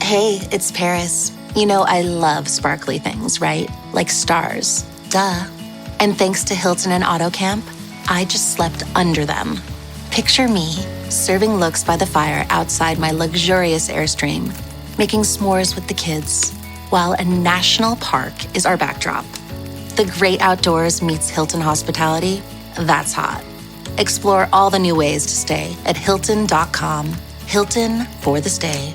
Hey, it's Paris. You know I love sparkly things, right? Like stars. Duh. And thanks to Hilton and AutoCamp, I just slept under them. Picture me, serving looks by the fire outside my luxurious Airstream, making s'mores with the kids, while a national park is our backdrop. The great outdoors meets Hilton hospitality. That's hot. Explore all the new ways to stay at Hilton.com. Hilton for the stay.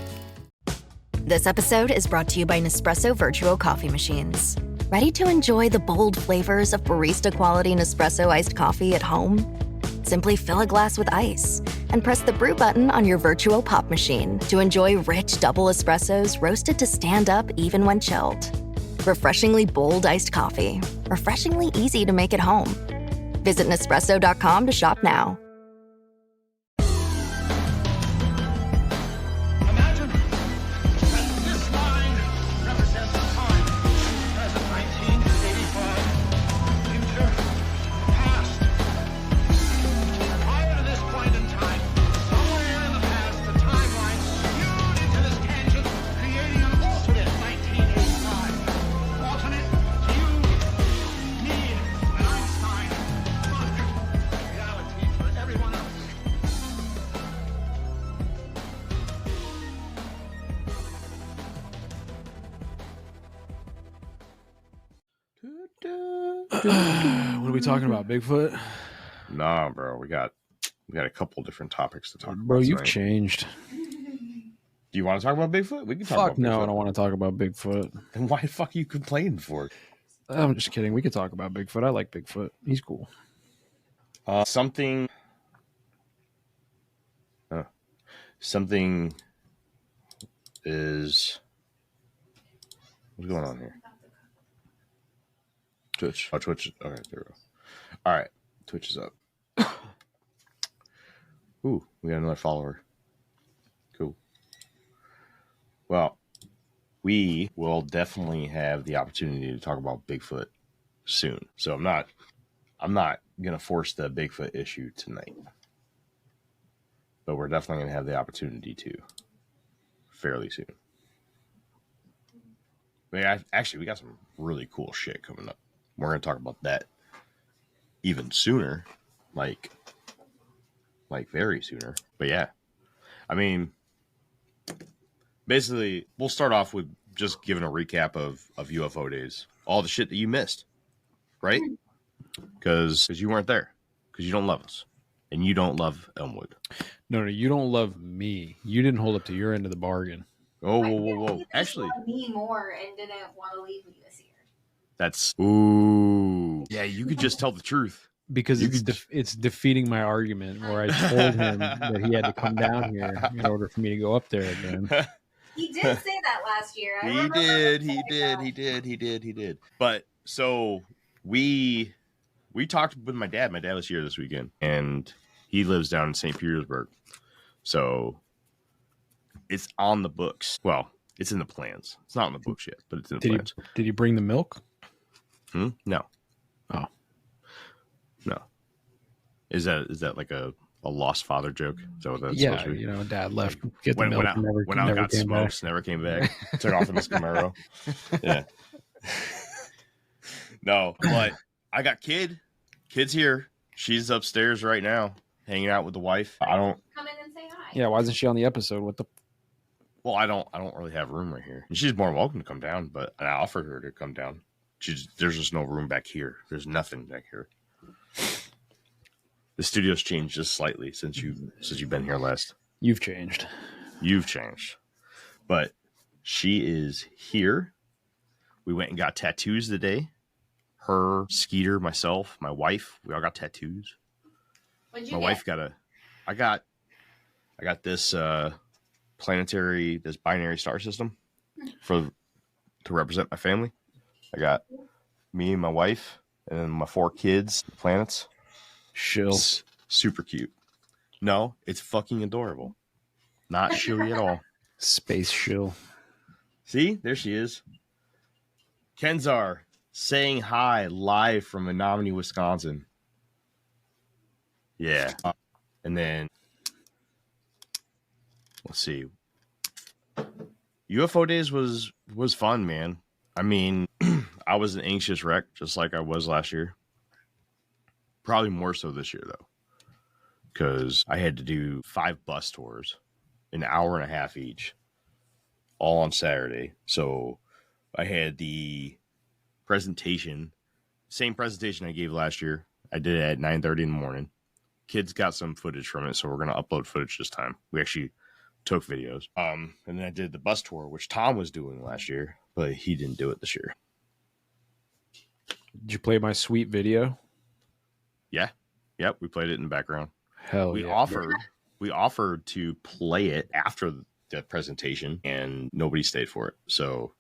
This episode is brought to you by Nespresso Virtual Coffee Machines. Ready to enjoy the bold flavors of barista-quality Nespresso iced coffee at home? Simply fill a glass with ice and press the brew button on your virtual pop machine to enjoy rich double espressos roasted to stand up even when chilled. Refreshingly bold iced coffee. Refreshingly easy to make at home. Visit Nespresso.com to shop now. What are we talking about? Bigfoot? Nah, bro. We got a couple different topics to talk about. Bro, you've tonight. changed. Do you want to talk about Bigfoot? We can talk about Bigfoot. No, I don't want to talk about Bigfoot. Then why the fuck are you complaining for? I'm just kidding. We could talk about Bigfoot. I like Bigfoot. He's cool. Something is... What's going on here? Twitch. Oh, Twitch. Okay, there we go. All right. Twitch is up. Ooh, we got another follower. Cool. Well, we will definitely have the opportunity to talk about Bigfoot soon. So I'm not going to force the Bigfoot issue tonight. But we're definitely going to have the opportunity to fairly soon. We got some really cool shit coming up. We're going to talk about that even sooner, like very sooner. But yeah, I mean, basically, we'll start off with just giving a recap of UFO days, all the shit that you missed, right? Because you weren't there, because you don't love us, and you don't love Elmwood. No, you don't love me. You didn't hold up to your end of the bargain. Oh, whoa! Actually, me more and didn't want to leave me this year. That's yeah. You could just tell the truth because it's defeating my argument where I told him that he had to come down here in order for me to go up there again. He did say that last year. He did. But so we talked with my dad. My dad was here this weekend, and he lives down in St. Petersburg. So it's on the books. Well, it's in the plans. It's not on the books yet, but it's in the plans. Did you bring the milk? No. Oh. No. Is that like a lost father joke? Is that what that's supposed to be? You know, dad left, get the milk, went out, got smokes, never came back. Took off in his Camaro. Yeah. No, but I got kid's here. She's upstairs right now, hanging out with the wife. I don't come in and say hi. Yeah, why isn't she on the episode? What the? Well, I don't really have room right here. And she's more than welcome to come down, but I offered her to come down. There's just no room back here. There's nothing back here. The studio's changed just slightly since you've been here last. You've changed. But she is here. We went and got tattoos today. Her, Skeeter, myself, my wife, we all got tattoos. What'd you my get? Wife got I got this this binary star system to represent my family. I got me and my wife and then my 4 kids, planets. Shill. Super cute. No, it's fucking adorable. Not shilly at all. Space shill. See, there she is. Kenzar saying hi live from Menominee, Wisconsin. Yeah. And then let's see. UFO days was fun, man. I mean, I was an anxious wreck, just like I was last year. Probably more so this year, though, because I had to do 5 bus tours, an hour and a half each, all on Saturday. So I had the presentation, same presentation I gave last year. I did it at 9:30 in the morning. Kids got some footage from it, so we're going to upload footage this time. We actually took videos. And then I did the bus tour, which Tom was doing last year, but he didn't do it this year. Did you play my sweet video? Yeah. Yep. We played it in the background. Hell We yeah. we offered to play it after the presentation, and nobody stayed for it. So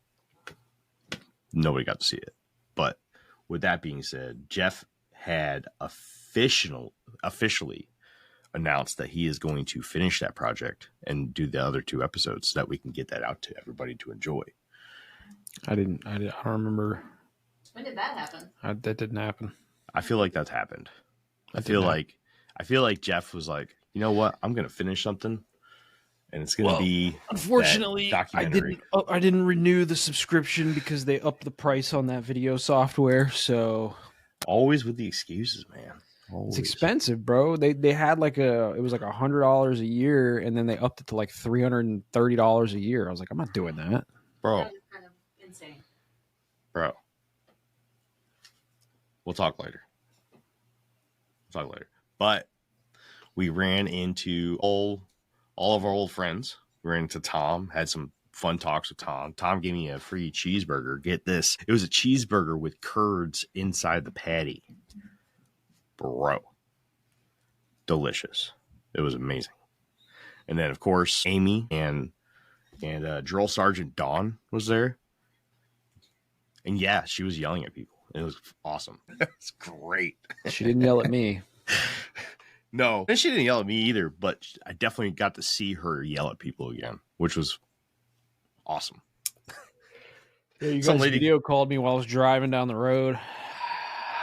nobody got to see it. But with that being said, Jeff had officially announced that he is going to finish that project and do the other 2 episodes so that we can get that out to everybody to enjoy. I don't remember. When did that happen? That didn't happen. I feel like that's happened. I feel like Jeff was like, you know what? I'm going to finish something, and it's going to be unfortunately documentary. I didn't renew the subscription because they upped the price on that video software. So Always with the excuses, man. Always. it's expensive, bro. They had it was like $100 a year, and then they upped it to like $330 a year. I was like, I'm not doing that, bro. That is kind of insane. Bro. We'll talk later. But we ran into all of our old friends. We ran into Tom, had some fun talks with Tom. Tom gave me a free cheeseburger. Get this. It was a cheeseburger with curds inside the patty. Bro. Delicious. It was amazing. And then, of course, Amy and Drill Sergeant Dawn was there. And yeah, she was yelling at people. It was awesome. It's great. She didn't yell at me. No, and she didn't yell at me either, but I definitely got to see her yell at people again, which was awesome. Yeah, you Some guys lady- video called me while I was driving down the road.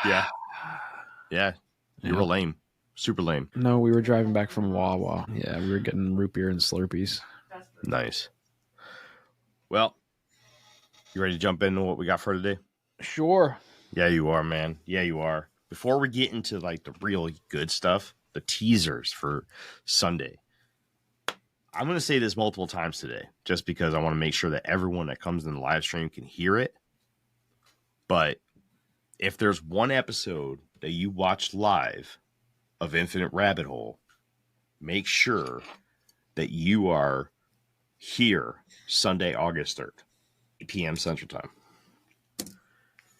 Yeah. You were lame. Super lame. No, we were driving back from Wawa. Yeah, we were getting root beer and Slurpees. Nice. Well, you ready to jump into what we got for today? Sure. Yeah, you are, man. Yeah, you are. Before we get into like the real good stuff, the teasers for Sunday, I'm going to say this multiple times today, just because I want to make sure that everyone that comes in the live stream can hear it. But if there's one episode that you watched live of Infinite Rabbit Hole, make sure that you are here Sunday, August 3rd, 8 p.m. Central Time.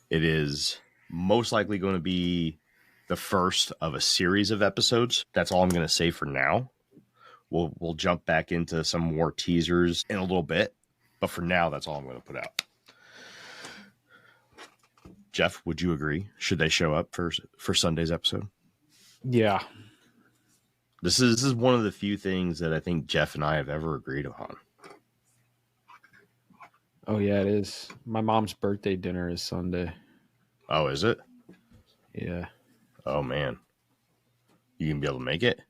It is most likely going to be the first of a series of episodes. That's all I'm going to say for now. We'll jump back into some more teasers in a little bit, but for now, that's all I'm going to put out. Jeff, would you agree? Should they show up for Sunday's episode? Yeah. This is one of the few things that I think Jeff and I have ever agreed upon. Oh, yeah, it is. My mom's birthday dinner is Sunday. Oh, is it? Yeah. Oh, man. You gonna be able to make it?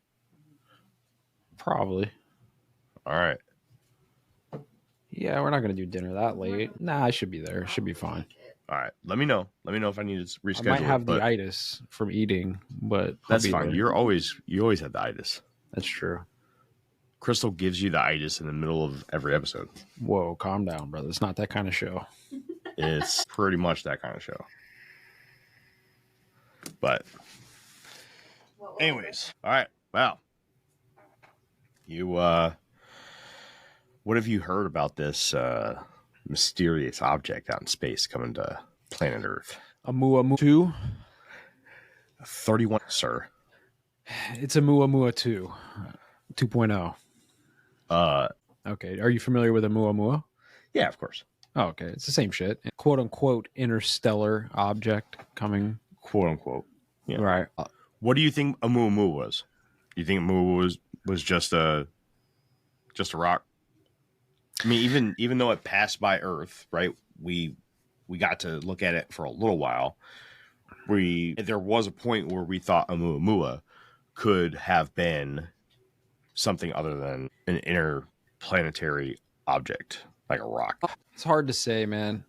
Probably. All right. Yeah, we're not going to do dinner that late. Nah, I should be there. Should be fine. All right. Let me know. Let me know if I need to reschedule. I might have it, but the itis from eating, but I'll that's be fine. there. You always have the itis. That's true. Crystal gives you the itis in the middle of every episode. Whoa, calm down, brother. It's not that kind of show. It's pretty much that kind of show. But anyways, all right. Wow. You what have you heard about this mysterious object out in space coming to planet Earth? Oumuamua 2? 31, sir. It's Oumuamua 2. 2.0. Okay. Are you familiar with Oumuamua? Yeah, of course. Oh, okay. It's the same shit. Quote unquote interstellar object coming. Quote unquote. Yeah. Right. What do you think Oumuamua was? You think Oumuamua was just a rock? I mean, even though it passed by Earth, right? We got to look at it for a little while. There was a point where we thought Oumuamua could have been something other than an interplanetary object. like a rock. It's hard to say, man.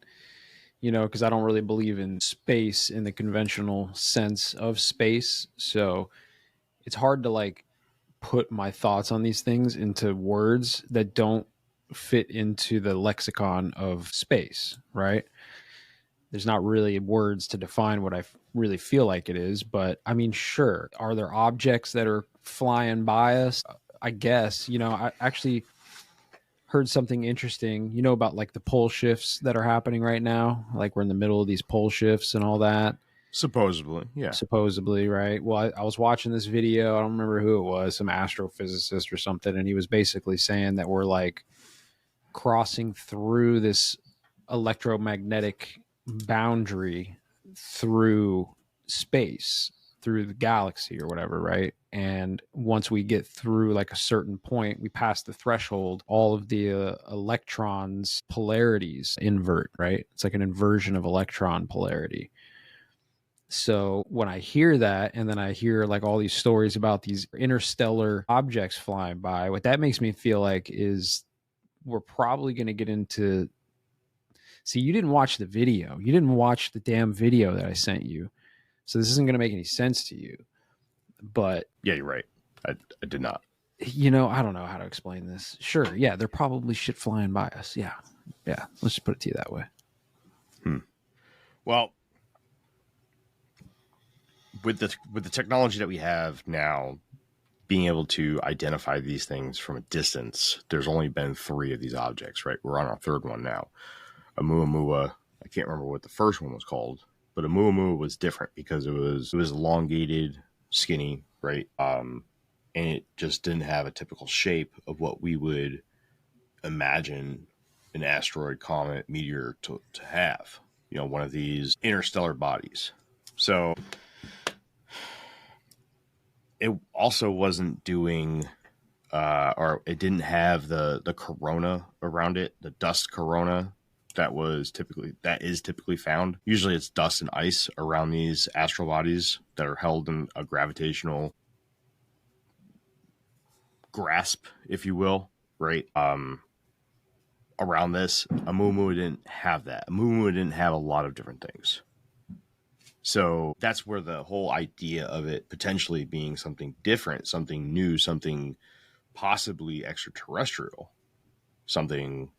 You know, because I don't really believe in space in the conventional sense of space. So it's hard to like put my thoughts on these things into words that don't fit into the lexicon of space, right? There's not really words to define what I really feel like it is, but I mean, sure. Are there objects that are flying by us? I guess, you know, I actually heard something interesting, you know, about like the pole shifts that are happening right now. Like we're in the middle of these pole shifts and all that. Supposedly, yeah. Supposedly, right? Well, I was watching this video. I don't remember who it was, some astrophysicist or something. And he was basically saying that we're like crossing through this electromagnetic boundary through space, through the galaxy or whatever, right? And once we get through like a certain point, we pass the threshold, all of the electrons polarities invert, right? It's like an inversion of electron polarity. So when I hear that, and then I hear like all these stories about these interstellar objects flying by, what that makes me feel like is we're probably going to get into. See, you didn't watch the video. You didn't watch the damn video that I sent you. So this isn't going to make any sense to you. But yeah, you're right. I did not. You know, I don't know how to explain this. Sure, yeah, they're probably shit flying by us. Yeah. Let's just put it to you that way. Well, with the technology that we have now, being able to identify these things from a distance, there's only been 3 of these objects, right? We're on our 3rd one now. Oumuamua. I can't remember what the first one was called, but Oumuamua was different because it was elongated, skinny, right? And it just didn't have a typical shape of what we would imagine an asteroid, comet, meteor to have. You know, one of these interstellar bodies. So it also wasn't doing, or it didn't have the corona around it, the dust corona that is typically found. Usually it's dust and ice around these astral bodies that are held in a gravitational grasp, if you will, right? Around this, Oumuamua didn't have that. Oumuamua didn't have a lot of different things. So that's where the whole idea of it potentially being something different, something new, something possibly extraterrestrial, something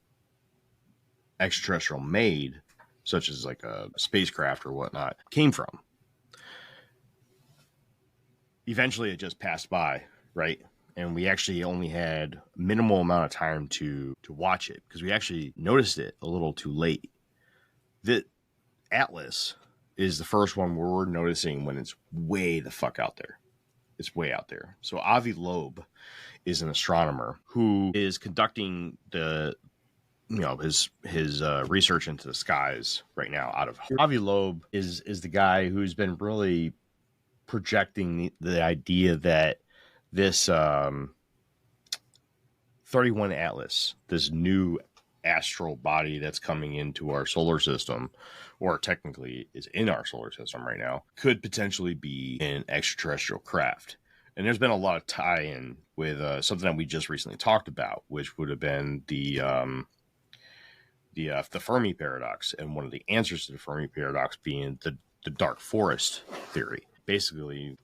extraterrestrial made, such as like a spacecraft or whatnot, came from. Eventually it just passed by, right? And we actually only had minimal amount of time to watch it because we actually noticed it a little too late. The Atlas is the first one where we're noticing when it's way the fuck out there. It's way out there. So Avi Loeb is an astronomer who is conducting his research into the skies right now. Avi Loeb is the guy who's been really projecting the idea that this 31 Atlas, this new astral body that's coming into our solar system, or technically is in our solar system right now, could potentially be an extraterrestrial craft. And there's been a lot of tie-in with something that we just recently talked about, which would have been the Fermi paradox, and one of the answers to the Fermi paradox being the dark forest theory. Basically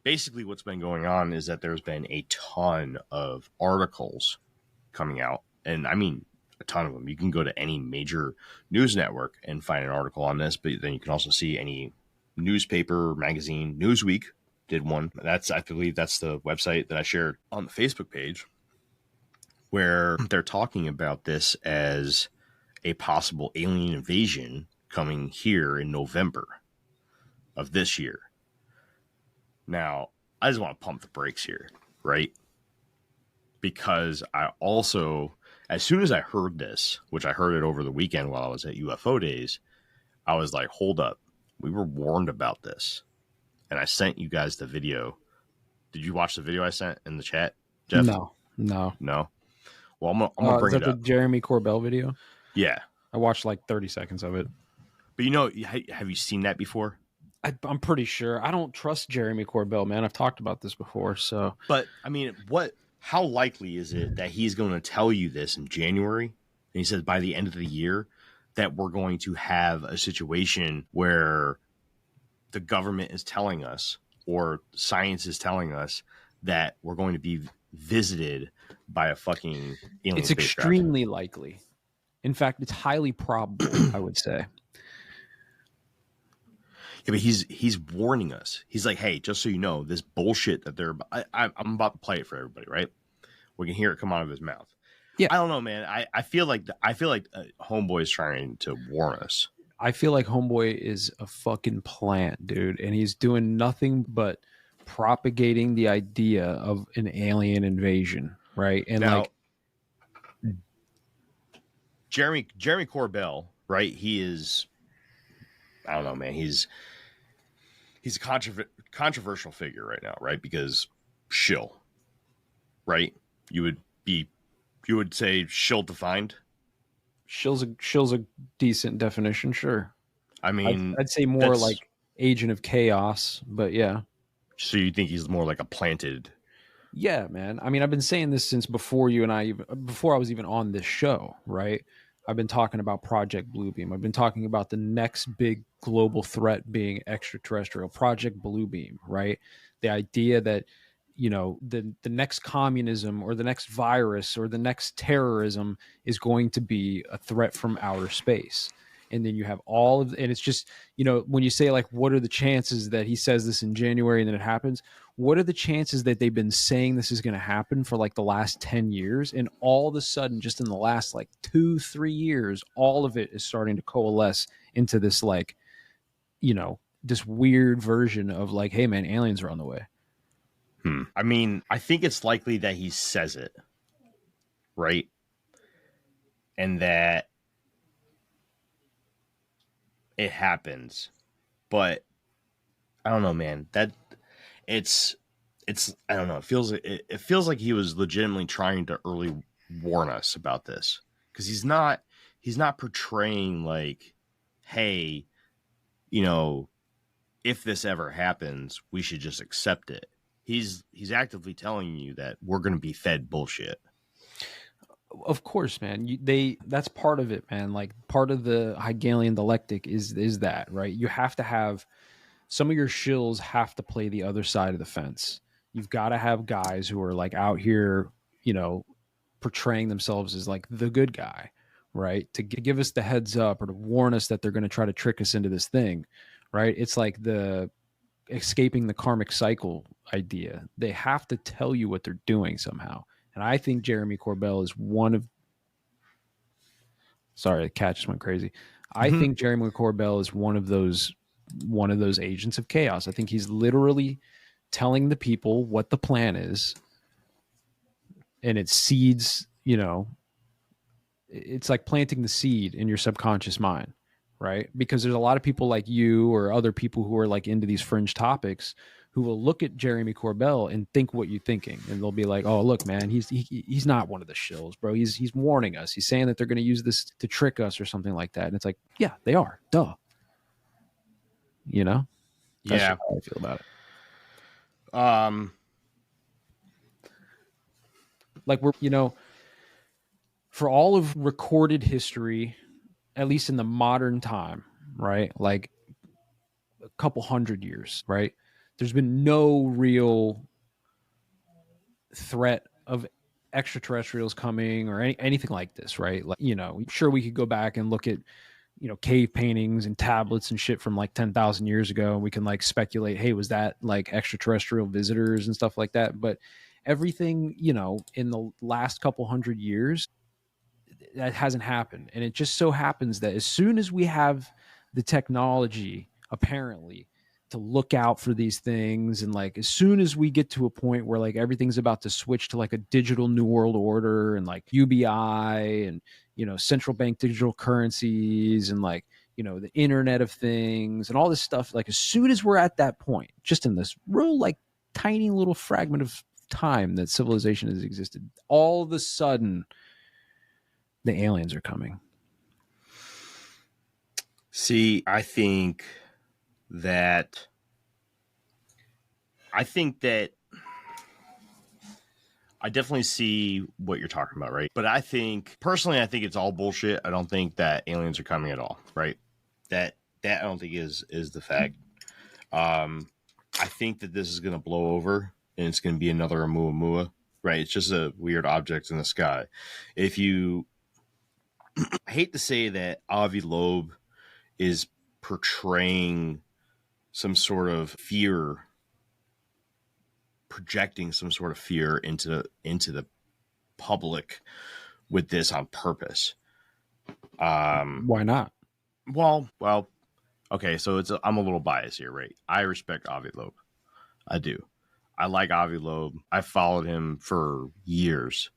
what's been going on is that there's been a ton of articles coming out, and I mean a ton of them. You can go to any major news network and find an article on this, but then you can also see any newspaper, magazine. Newsweek did one. I believe that's the website that I shared on the Facebook page, where they're talking about this as a possible alien invasion coming here in November of this year. Now, I just want to pump the brakes here, right? Because I also, as soon as I heard this, which I heard it over the weekend while I was at UFO Days, I was like, hold up. We were warned about this. And I sent you guys the video. Did you watch the video I sent in the chat, Jeff? No. Well, I'm gonna bring it up. The Jeremy Corbell video? Yeah. I watched like 30 seconds of it. But you know, have you seen that before? I'm pretty sure. I don't trust Jeremy Corbell, man. I've talked about this before, so. But, I mean, how likely is it that he's going to tell you this in January he says by the end of the year that we're going to have a situation where the government is telling us, or science is telling us, that we're going to be visited by a fucking alien It's spacecraft. extremely likely. In fact, it's highly probable, I would say. Yeah, but he's warning us. He's like, hey, just so you know, this bullshit that I'm about to play it for everybody, right? We can hear it come out of his mouth. Yeah. I don't know, man. I feel like Homeboy is trying to warn us. I feel like Homeboy is a fucking plant, dude, and he's doing nothing but propagating the idea of an alien invasion, right? And now, like Jeremy Corbell, right? He is, I don't know, man. He's a controversial figure right now, right? Because shill, right? You would say shill defined. shill's a decent definition, sure. I mean, I'd say more like agent of chaos, but yeah. So you think he's more like a planted? Yeah, man. I mean, I've been saying this since before I was even on this show, right? I've been talking about Project Bluebeam. I've been talking about the next big global threat being extraterrestrial, Project Bluebeam, right? The idea that, you know, the next communism or the next virus or the next terrorism is going to be a threat from outer space. And then you have and it's just, you know, when you say like, what are the chances that he says this in January and then it happens? What are the chances that they've been saying this is going to happen for like the last 10 years? And all of a sudden, just in the last like 2-3 years, all of it is starting to coalesce into this, like, you know, this weird version of like, hey man, aliens are on the way. I mean, I think it's likely that he says it, right? And that it happens. But I don't know, man. That it's I don't know. It feels like he was legitimately trying to early warn us about this, because he's not portraying like, hey, you know, if this ever happens, we should just accept it. He's actively telling you that we're going to be fed bullshit. Of course, man. That's part of it, man. Like, part of the Hegelian dialectic is that, right? You have to have some of your shills have to play the other side of the fence. You've got to have guys who are like out here, you know, portraying themselves as like the good guy, right? To give us the heads up or to warn us that they're going to try to trick us into this thing, right? It's like the escaping the karmic cycle idea. They have to tell you what they're doing somehow. And I think Jeremy Corbell is one of, sorry, the cat just went crazy. I think Jeremy Corbell is one of those agents of chaos. I think he's literally telling the people what the plan is, and it seeds, you know, it's like planting the seed in your subconscious mind, right? Because there's a lot of people like you or other people who are like into these fringe topics who will look at Jeremy Corbell and think what you're thinking, and they'll be like, "Oh, look, man, he's not one of the shills, bro. He's warning us. He's saying that they're going to use this to trick us or something like that." And it's like, yeah, they are. Duh. You know? That's Yeah. just how I feel about it. Like, we're, you know, for all of recorded history, at least in the modern time, right? Like a couple hundred years, right? There's been no real threat of extraterrestrials coming or anything like this, right? Like, you know, sure, we could go back and look at, you know, cave paintings and tablets and shit from like 10,000 years ago, and we can like speculate, hey, was that like extraterrestrial visitors and stuff like that? But everything, you know, in the last couple hundred years, that hasn't happened. And it just so happens that as soon as we have the technology, apparently, to look out for these things, and like as soon as we get to a point where like everything's about to switch to like a digital new world order and like UBI and, you know, central bank digital currencies and like, you know, the Internet of Things and all this stuff, like as soon as we're at that point, just in this real like tiny little fragment of time that civilization has existed, all of a sudden the aliens are coming. See, I think that I definitely see what you're talking about, right? But I think personally, I think it's all bullshit. I don't think that aliens are coming at all, right? That I don't think is the fact. I think that this is going to blow over and it's going to be another Oumuamua, right? It's just a weird object in the sky. If you, I hate to say that Avi Loeb is portraying some sort of fear, projecting some sort of fear into the public with this on purpose. Why not? Well, okay, so I'm a little biased here, right? I respect Avi Loeb. I do. I like Avi Loeb. I followed him for years,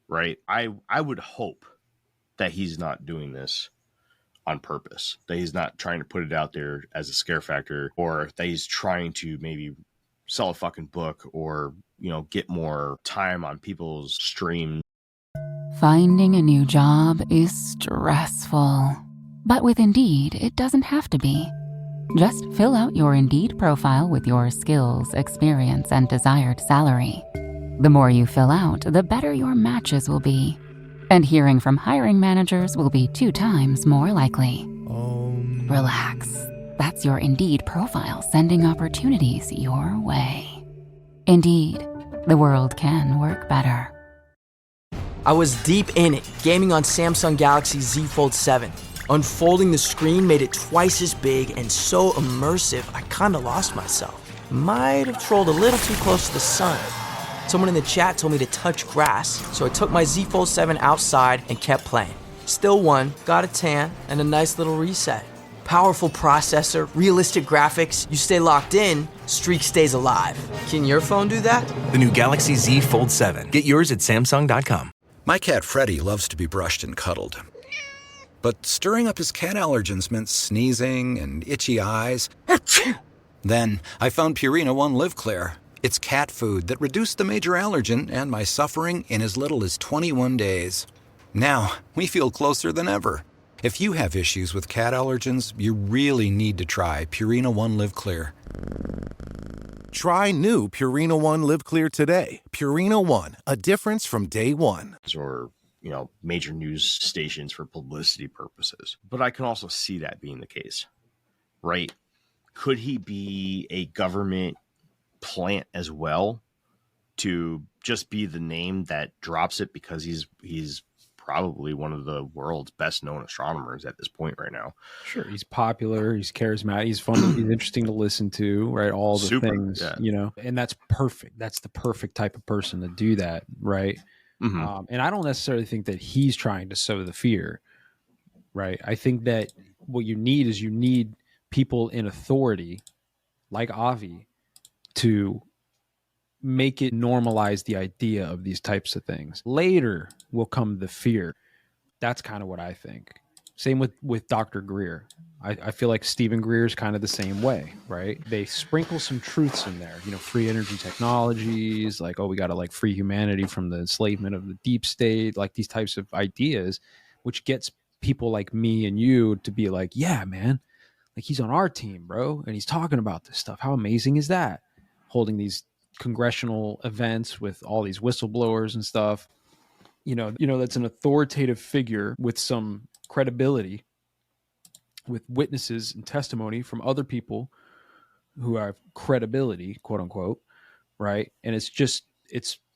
right? I would hope that he's not doing this on purpose, that he's not trying to put it out there as a scare factor, or that he's trying to maybe sell a fucking book or, get more time on people's streams. Finding a new job is stressful. But with Indeed, it doesn't have to be. Just fill out your Indeed profile with your skills, experience, and desired salary. The more you fill out, the better your matches will be. And hearing from hiring managers will be 2 times more likely. Relax. That's your Indeed profile sending opportunities your way. Indeed, the world can work better. I was deep in it, gaming on Samsung Galaxy Z Fold 7. Unfolding the screen made it twice as big and so immersive, I kinda lost myself. Might have trolled a little too close to the sun. Someone in the chat told me to touch grass, so I took my Z Fold 7 outside and kept playing. Still won, got a tan, and a nice little reset. Powerful processor, realistic graphics, you stay locked in, streak stays alive. Can your phone do that? The new Galaxy Z Fold 7. Get yours at Samsung.com. My cat Freddie loves to be brushed and cuddled. But stirring up his cat allergens meant sneezing and itchy eyes. Then I found Purina One Live Clear. It's cat food that reduced the major allergen and my suffering in as little as 21 days. Now, we feel closer than ever. If you have issues with cat allergens, you really need to try Purina One Live Clear. Try new Purina One Live Clear today. Purina One, a difference from day one. Or, major news stations for publicity purposes. But I can also see that being the case, right? Could he be a government plant as well to just be the name that drops it because he's probably one of the world's best known astronomers at this point right now? Sure, he's popular, he's charismatic, he's fun, he's interesting to listen to, right? All the things, yeah. And that's perfect. That's the perfect type of person to do that, right? Mm-hmm. And I don't necessarily think that he's trying to sow the fear, right? I think that what you need people in authority like Avi to make it normalize the idea of these types of things. Later will come the fear. That's kind of what I think. Same with Dr. Greer. I feel like Stephen Greer is kind of the same way, right? They sprinkle some truths in there, free energy technologies, like, we got to free humanity from the enslavement of the deep state, like these types of ideas, which gets people like me and you to be like, yeah, man, like he's on our team, bro. And he's talking about this stuff. How amazing is that? Holding these congressional events with all these whistleblowers and stuff. That's an authoritative figure with some credibility, with witnesses and testimony from other people who have credibility, quote unquote, right? And it's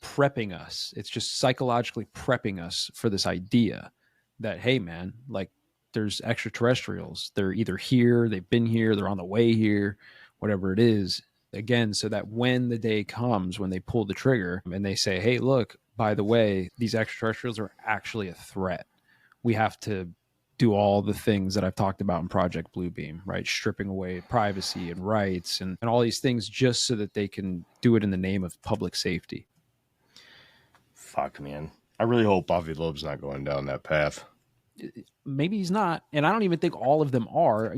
prepping us. It's just psychologically prepping us for this idea that, hey, man, like there's extraterrestrials. They're either here, they've been here, they're on the way here, whatever it is. Again, so that when the day comes, when they pull the trigger and they say, hey, look, by the way, these extraterrestrials are actually a threat. We have to do all the things that I've talked about in Project Bluebeam, right? Stripping away privacy and rights and all these things just so that they can do it in the name of public safety. Fuck, man. I really hope Avi Loeb's not going down that path. Maybe he's not. And I don't even think all of them are.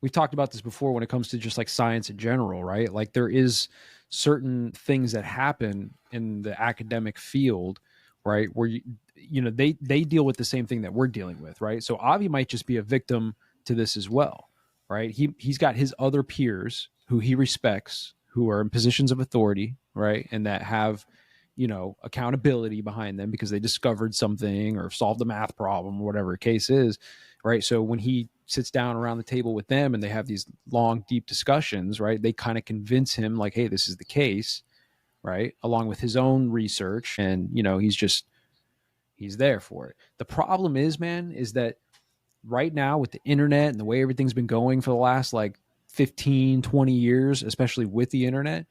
We've talked about this before when it comes to just like science in general, right? Like there is certain things that happen in the academic field, right? Where they deal with the same thing that we're dealing with, right? So Avi might just be a victim to this as well, right? He's got his other peers who he respects, who are in positions of authority, right? And that have, accountability behind them because they discovered something or solved a math problem or whatever the case is, right? So when he sits down around the table with them and they have these long, deep discussions, right, they kind of convince him like, hey, this is the case, right, along with his own research, and he's there for it. The problem is, man, is that right now with the internet and the way everything's been going for the last like 15, 20 years, especially with the internet,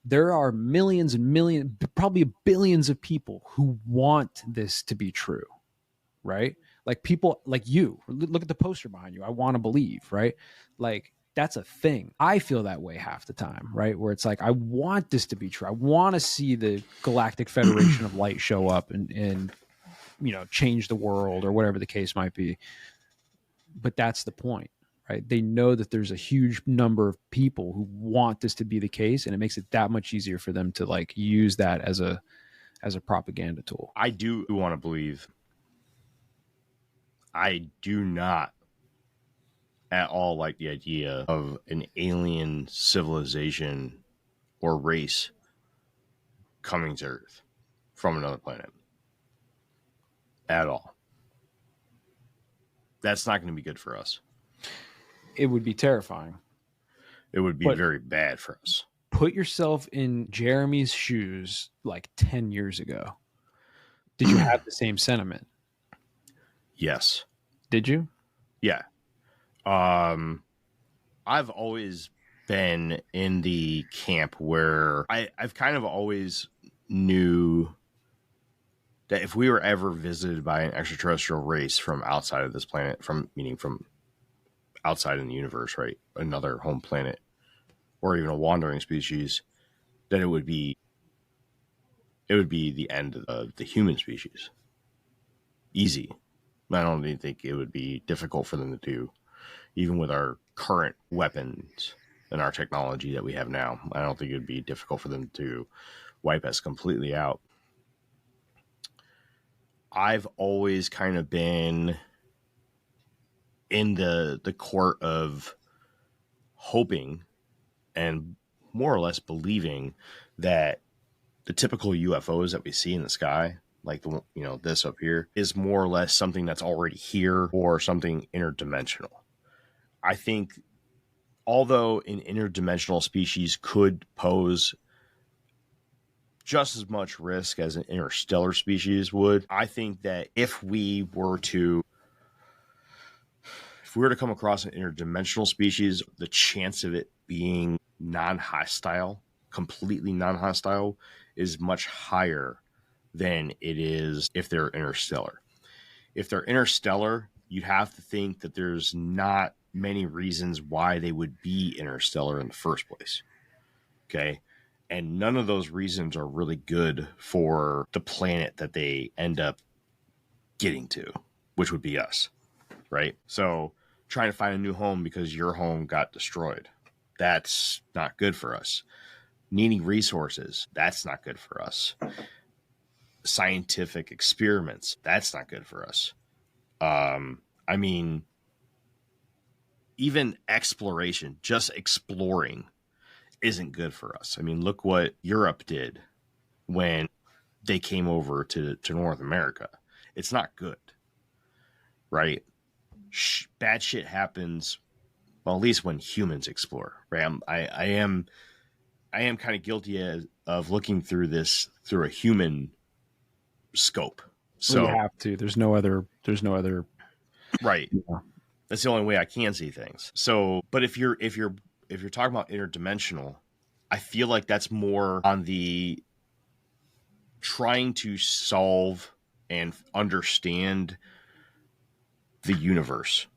there are millions and millions, probably billions of people who want this to be true, right? Like people like you, look at the poster behind you. I want to believe, right? Like that's a thing. I feel that way half the time, right? Where it's like, I want this to be true. I want to see the Galactic Federation of Light show up and change the world or whatever the case might be. But that's the point, right? They know that there's a huge number of people who want this to be the case, and it makes it that much easier for them to like use that as a propaganda tool. I do want to believe. I do not at all like the idea of an alien civilization or race coming to Earth from another planet. At all. That's not going to be good for us. It would be terrifying. It would be very bad for us. Put yourself in Jeremy's shoes like 10 years ago. Did you have the same sentiment? Yes. Did you? Yeah. I've always been in the camp where I've kind of always knew that if we were ever visited by an extraterrestrial race from outside of this planet, meaning from outside in the universe, right? Another home planet, or even a wandering species, that it would be the end of the human species. Easy. I don't even think it would be difficult for them to do, even with our current weapons and our technology that we have now. I don't think it would be difficult for them to wipe us completely out. I've always kind of been in the court of hoping and more or less believing that the typical UFOs that we see in the sky, like this up here, is more or less something that's already here or something interdimensional. I think although an interdimensional species could pose just as much risk as an interstellar species would, I think that if we were to come across an interdimensional species, the chance of it being non-hostile, completely non-hostile, is much higher than it is if they're interstellar. If they're interstellar, you'd have to think that there's not many reasons why they would be interstellar in the first place. Okay? And none of those reasons are really good for the planet that they end up getting to, which would be us, right? So trying to find a new home because your home got destroyed, that's not good for us. Needing resources, that's not good for us. Scientific experiments, that's not good for us. I mean, even exploration, just exploring, isn't good for us. I mean, look what Europe did when they came over to North America. It's not good, right? Bad shit happens, well, at least when humans explore, right? I am kind of guilty of looking through this through a human scope. So you have to. There's no other. Right. Yeah. That's the only way I can see things. So, but if you're talking about interdimensional, I feel like that's more on the trying to solve and understand the universe,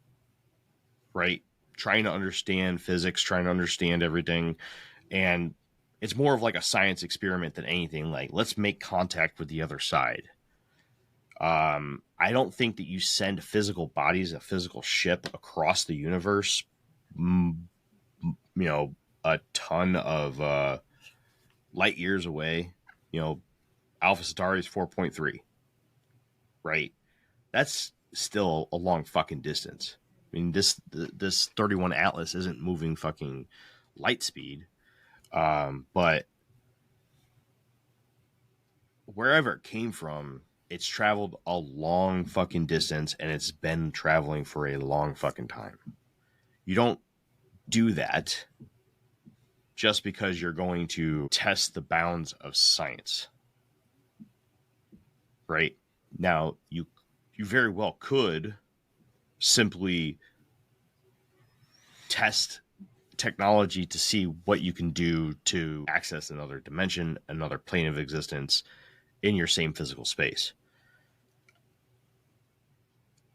right? Trying to understand physics, trying to understand everything. And it's more of like a science experiment than anything. Like, let's make contact with the other side. I don't think that you send physical bodies, a physical ship across the universe, a ton of light years away. Alpha Centauri is 4.3, right? That's still a long fucking distance. I mean, this 31 Atlas isn't moving fucking light speed, but wherever it came from, it's traveled a long fucking distance, and it's been traveling for a long fucking time. You don't do that just because you're going to test the bounds of science. Right? Now, you very well could simply test technology to see what you can do to access another dimension, another plane of existence in your same physical space.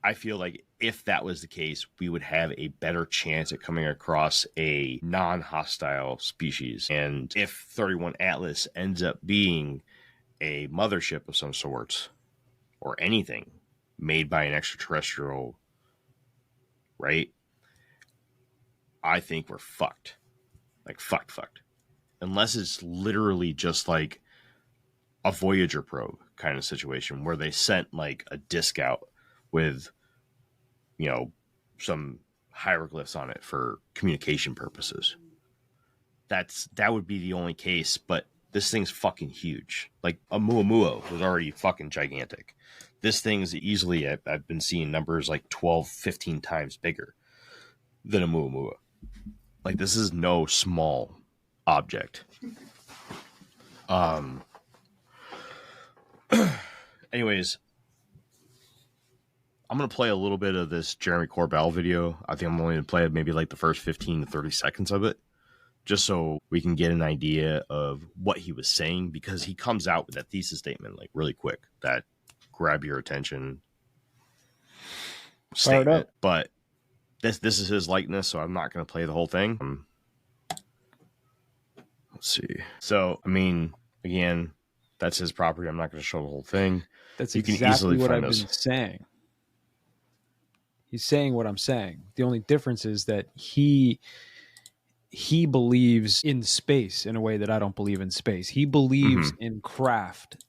I feel like if that was the case, we would have a better chance at coming across a non-hostile species. And if 31 Atlas ends up being a mothership of some sort, or anything made by an extraterrestrial, right? I think we're fucked. Like, fucked. Unless it's literally just like a Voyager probe kind of situation where they sent like a disc out with, you know, some hieroglyphs on it for communication purposes. That would be the only case, but this thing's fucking huge. Like, a Muamua was already fucking gigantic. This thing's easily, I've been seeing numbers like 12, 15 times bigger than a Muamua. Like, this is no small object. Anyways, I'm going to play a little bit of this Jeremy Corbell video. I think I'm only going to play maybe like the first 15 to 30 seconds of it, just so we can get an idea of what he was saying, because he comes out with that thesis statement like really quick, that grab your attention statement. But this is his likeness, so I'm not going to play the whole thing. Let's see. So, I mean, again, that's his property. I'm not going to show the whole thing. That's you exactly can easily what find I've been saying. He's saying what I'm saying. The only difference is that he believes in space in a way that I don't believe in space. He believes in craft,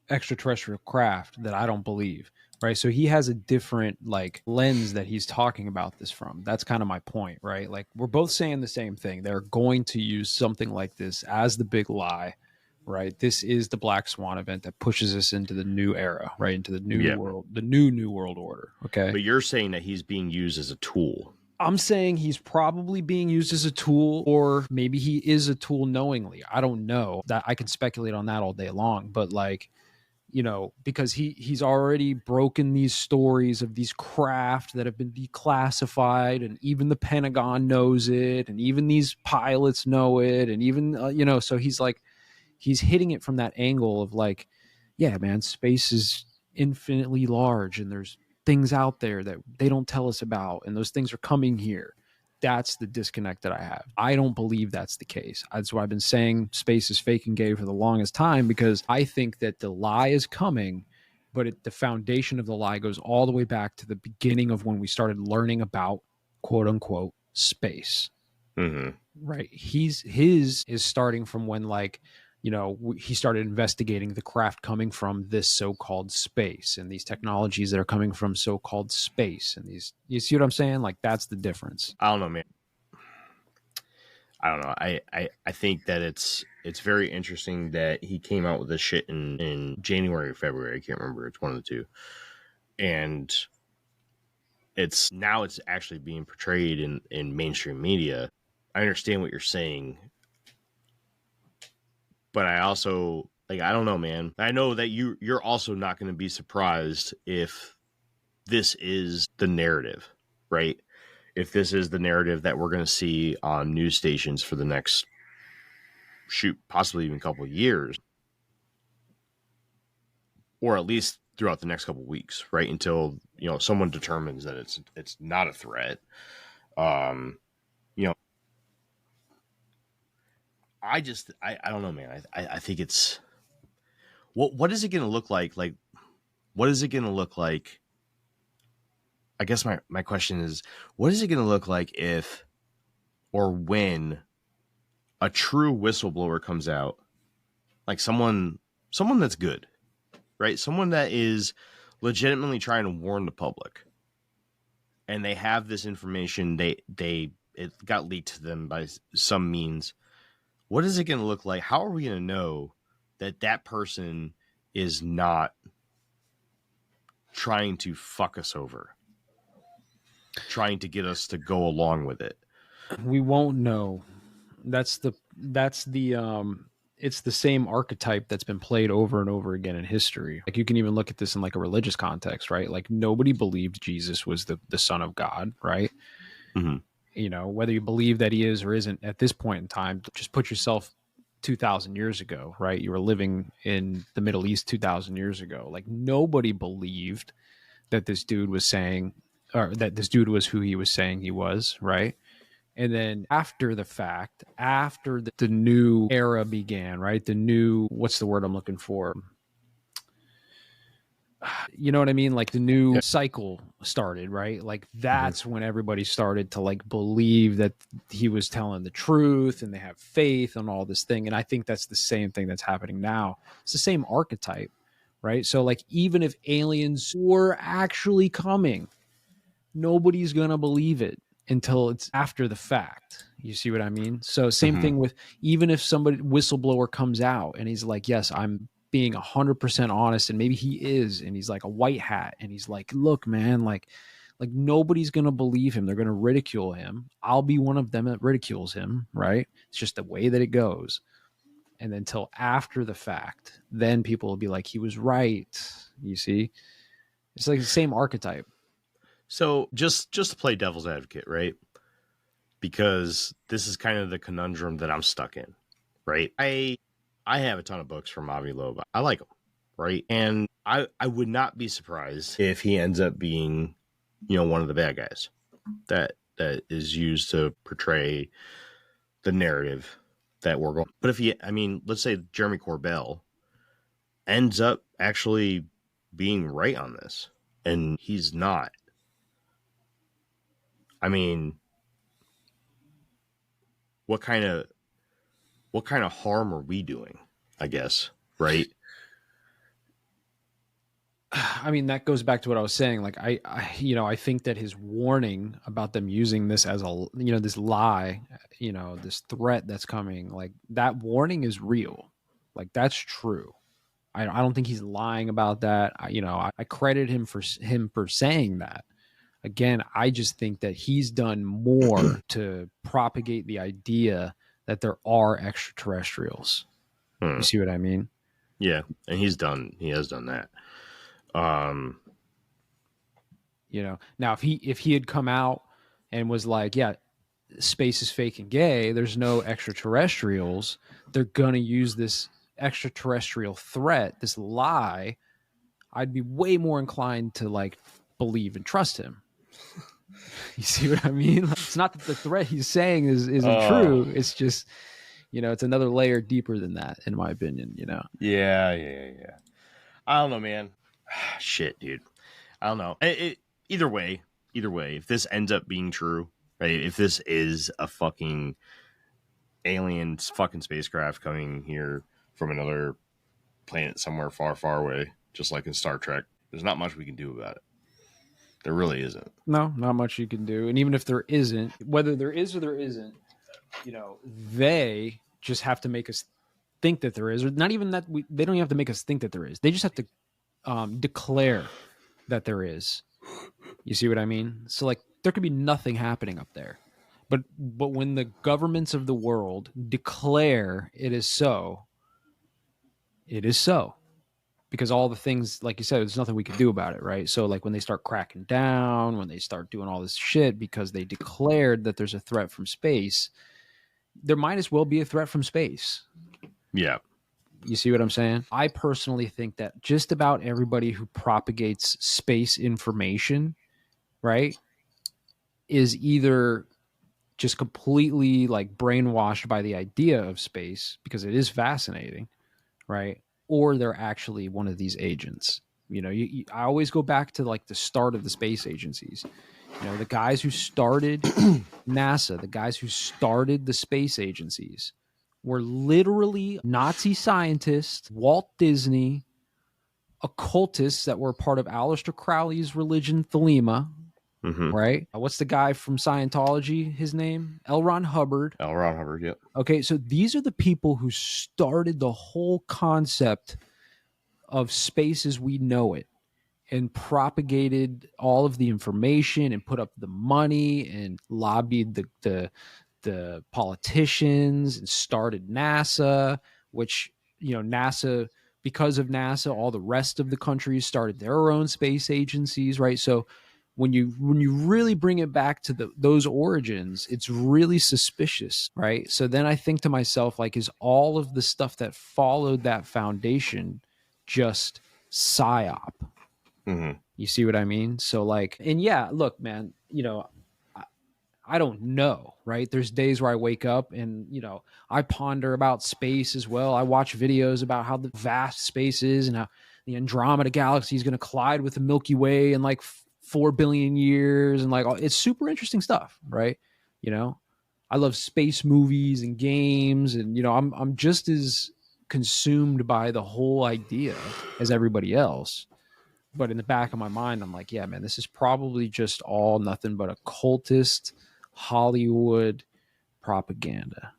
extraterrestrial craft, that I don't believe. Right. So he has a different like lens that he's talking about this from. That's kind of my point. Right. Like, we're both saying the same thing. They're going to use something like this as the big lie. Right. This is the Black Swan event that pushes us into the new era, right? Into the new world, the new world order. Okay. But you're saying that he's being used as a tool. I'm saying he's probably being used as a tool, or maybe he is a tool knowingly. I don't know. That I can speculate on that all day long, but like, you know, because he's already broken these stories of these craft that have been declassified, and even the Pentagon knows it, and even these pilots know it, and even you know, so he's like, he's hitting it from that angle of like, yeah, man, space is infinitely large, and there's things out there that they don't tell us about, and those things are coming here. That's the disconnect that I have. I don't believe that's the case. That's why I've been saying space is fake and gay for the longest time, because I think that the lie is coming, but the foundation of the lie goes all the way back to the beginning of when we started learning about quote unquote space. Right. His is starting from when, like, you know, he started investigating the craft coming from this so-called space, and these technologies that are coming from so-called space, and these, you see what I'm saying? Like, that's the difference. I don't know, man. I don't know. I think that it's very interesting that he came out with this shit in January or February. I can't remember. It's one of the two. And it's actually being portrayed in mainstream media. I understand what you're saying, but I also, like, I don't know, man. I know that you're also not going to be surprised if this is the narrative, right? If this is the narrative that we're going to see on news stations for the next, possibly even a couple of years, or at least throughout the next couple of weeks, right? Until, you know, someone determines that it's not a threat. You know, I don't know, man. I think it's, what is it going to look like? Like, what is it going to look like? I guess my question is, what is it going to look like if, or when, a true whistleblower comes out, like someone that's good, right? Someone that is legitimately trying to warn the public, and they have this information, it got leaked to them by some means. What is it going to look like? How are we going to know that person is not trying to fuck us over, trying to get us to go along with it. We won't know. That's the it's the same archetype that's been played over and over again in history. Like, you can even look at this in like a religious context, right? Like, nobody believed Jesus was the son of God, right? Mm-hmm. You know, whether you believe that he is or isn't at this point in time, just put yourself 2,000 years ago, right? You were living in the Middle East 2,000 years ago. Like, nobody believed that this dude was saying, or that this dude was who he was saying he was, right? And then after the fact, after the new era began, right? The new, what's the word I'm looking for? You know what I mean? Like, the new cycle started, right? Like, that's when everybody started to like believe that he was telling the truth, and they have faith and all this thing. And I think that's the same thing that's happening now. It's the same archetype, right? So like, even if aliens were actually coming, nobody's going to believe it until it's after the fact. You see what I mean? So same thing with, even if somebody whistleblower comes out and he's like, yes, I'm being 100% honest, and maybe he is, and he's like a white hat, and he's like, look, man, like nobody's going to believe him. They're going to ridicule him. I'll be one of them that ridicules him, right? It's just the way that it goes. And then till after the fact, then people will be like, he was right. You see? It's like the same archetype. So just to play devil's advocate, right? Because this is kind of the conundrum that I'm stuck in, right? I have a ton of books from Avi Loeb. I like them, right? And I would not be surprised if he ends up being, you know, one of the bad guys that is used to portray the narrative that we're going. But if let's say Jeremy Corbell ends up actually being right on this, and he's not. I mean, what kind of harm are we doing, I guess, right? I mean, that goes back to what I was saying. Like, I think that his warning about them using this as a, this lie, this threat that's coming, like, that warning is real. Like, that's true. I don't think he's lying about that. I credit him for saying that. Again, I just think that he's done more to propagate the idea that there are extraterrestrials. You see what I mean? Yeah, and he has done that. Now if he had come out and was like, yeah, space is fake and gay, there's no extraterrestrials, they're going to use this extraterrestrial threat, this lie, I'd be way more inclined to like believe and trust him. You see what I mean? It's not that the threat he's saying isn't true. It's just, it's another layer deeper than that, in my opinion, Yeah. I don't know, man. Shit, dude. I don't know. Either way, if this ends up being true, right? If this is a fucking alien fucking spacecraft coming here from another planet somewhere far, far away, just like in Star Trek, there's not much we can do about it. There really isn't. No, not much you can do. And even if there isn't, whether there is or there isn't, they just have to make us think that there is, or not even that they don't even have to make us think that there is. They just have to declare that there is. You see what I mean? So like, there could be nothing happening up there. But when the governments of the world declare it is so, it is so. Because all the things, like you said, there's nothing we can do about it, right? So like, when they start cracking down, when they start doing all this shit because they declared that there's a threat from space, there might as well be a threat from space. Yeah. You see what I'm saying? I personally think that just about everybody who propagates space information, right, is either just completely like brainwashed by the idea of space because it is fascinating, right? Or they're actually one of these agents. I always go back to like the start of the space agencies. The guys who started NASA, the guys who started the space agencies were literally Nazi scientists, Walt Disney, occultists that were part of Aleister Crowley's religion, Thelema, right? What's the guy from Scientology, his name? L. Ron Hubbard. L. Ron Hubbard, yep. Okay, so these are the people who started the whole concept of space as we know it and propagated all of the information and put up the money and lobbied the politicians and started NASA, which, NASA, because of NASA, all the rest of the countries started their own space agencies, right? So when you really bring it back to those origins, it's really suspicious, right? So then I think to myself, like, is all of the stuff that followed that foundation just psyop? Mm-hmm. You see what I mean? So like, and yeah, look, man, I don't know, right? There's days where I wake up and, I ponder about space as well. I watch videos about how the vast space is and how the Andromeda galaxy is going to collide with the Milky Way in like 4 billion years. And like, it's super interesting stuff, right? I love space movies and games, and, I'm just as consumed by the whole idea as everybody else. But in the back of my mind, I'm like, yeah, man, this is probably just all nothing but a cultist Hollywood propaganda.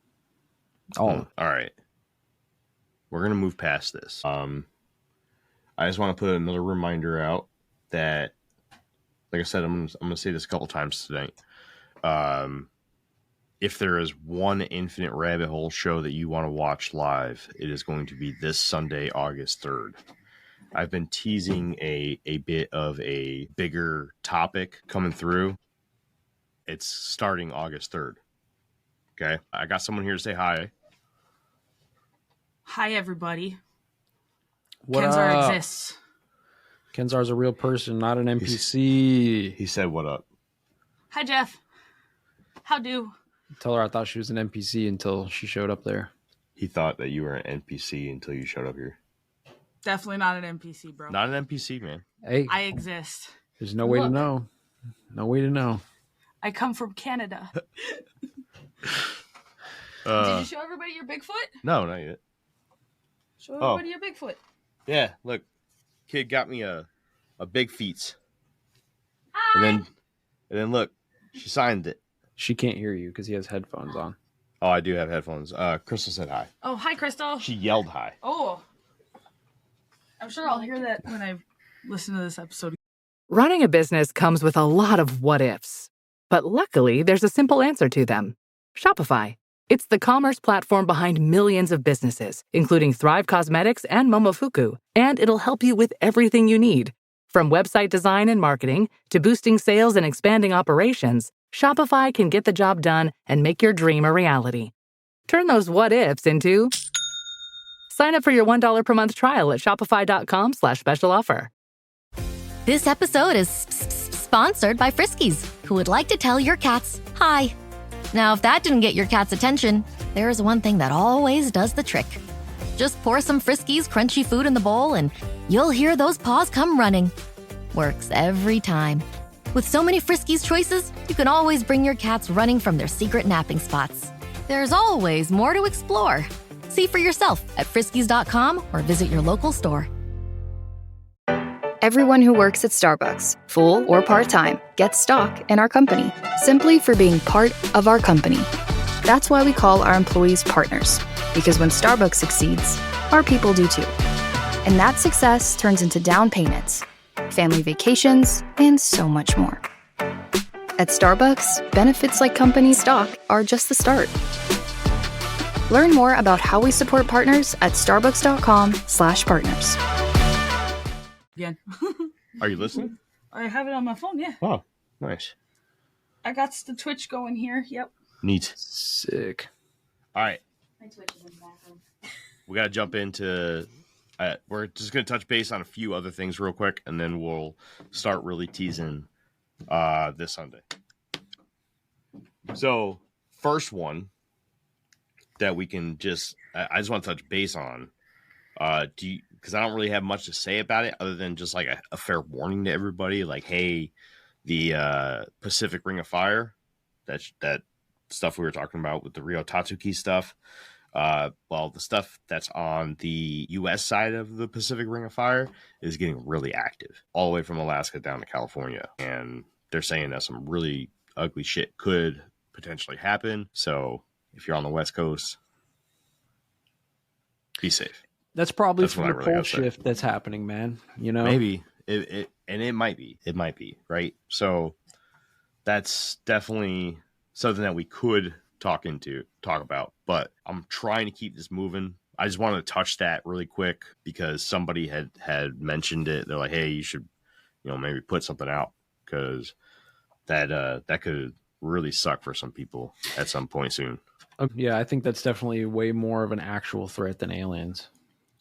All right. We're going to move past this. I just want to put another reminder out that, like I said, I'm going to say this a couple times tonight. If there is one Infinite Rabbit Hole show that you want to watch live, it is going to be this Sunday, August 3rd. I've been teasing a bit of a bigger topic coming through. It's starting August 3rd. Okay. I got someone here to say hi. Hi, everybody. What Kenzar up? exists. Kenzar's a real person, not an NPC. He said, what up? Hi, Jeff. How do? Tell her I thought she was an NPC until she showed up there. He thought that you were an NPC until you showed up here. Definitely not an NPC, bro. Not an NPC, man. Hey, I exist. there's no way to know. No way to know. I come from Canada. Did you show everybody your Bigfoot? No, not yet. Show everybody your Bigfoot. Yeah, look. Kid got me a big feet. Hi. And then look, she signed it. She can't hear you because he has headphones on. Oh, I do have headphones. Crystal said hi. Oh, hi, Crystal. She yelled hi. Oh. I'm sure I'll hear that when I listen to this episode. Running a business comes with a lot of what ifs. But luckily, there's a simple answer to them. Shopify. It's the commerce platform behind millions of businesses, including Thrive Cosmetics and Momofuku. And it'll help you with everything you need. From website design and marketing to boosting sales and expanding operations, Shopify can get the job done and make your dream a reality. Turn those what ifs into... Sign up for your $1 per month trial at shopify.com/special offer. This episode is sponsored by Friskies, who would like to tell your cats hi. Now, if that didn't get your cat's attention, there is one thing that always does the trick. Just pour some Friskies crunchy food in the bowl and you'll hear those paws come running. Works every time. With so many Friskies choices, you can always bring your cats running from their secret napping spots. There's always more to explore. See for yourself at friskies.com or visit your local store. Everyone who works at Starbucks, full or part-time, gets stock in our company, simply for being part of our company. That's why we call our employees partners, because when Starbucks succeeds, our people do too. And that success turns into down payments, family vacations, and so much more. At Starbucks, benefits like company stock are just the start. Learn more about how we support partners at starbucks.com/partners. Again. Are you listening? I have it on my phone, yeah. Oh, nice. I got the Twitch going here. Yep. Neat. Sick. All right. My Twitch is in the bathroom. We got to jump into... we're just going to touch base on a few other things real quick, and then we'll start really teasing this Sunday. So, first one that we can just... I just want to touch base on. Because I don't really have much to say about it other than just like a fair warning to everybody. Like, hey, the Pacific Ring of Fire, that stuff we were talking about with the Rio Tatsuki stuff. Well, the stuff that's on the U.S. side of the Pacific Ring of Fire is getting really active, all the way from Alaska down to California. And they're saying that some really ugly shit could potentially happen. So if you're on the West Coast, be safe. That's probably That's from what I the really pole gotta say. shift that's happening, man. You know, Maybe it might be right. So that's definitely something that we could talk about. But I'm trying to keep this moving. I just wanted to touch that really quick because somebody had mentioned it. They're like, hey, you should, maybe put something out because that could really suck for some people at some point soon. Yeah, I think that's definitely way more of an actual threat than aliens.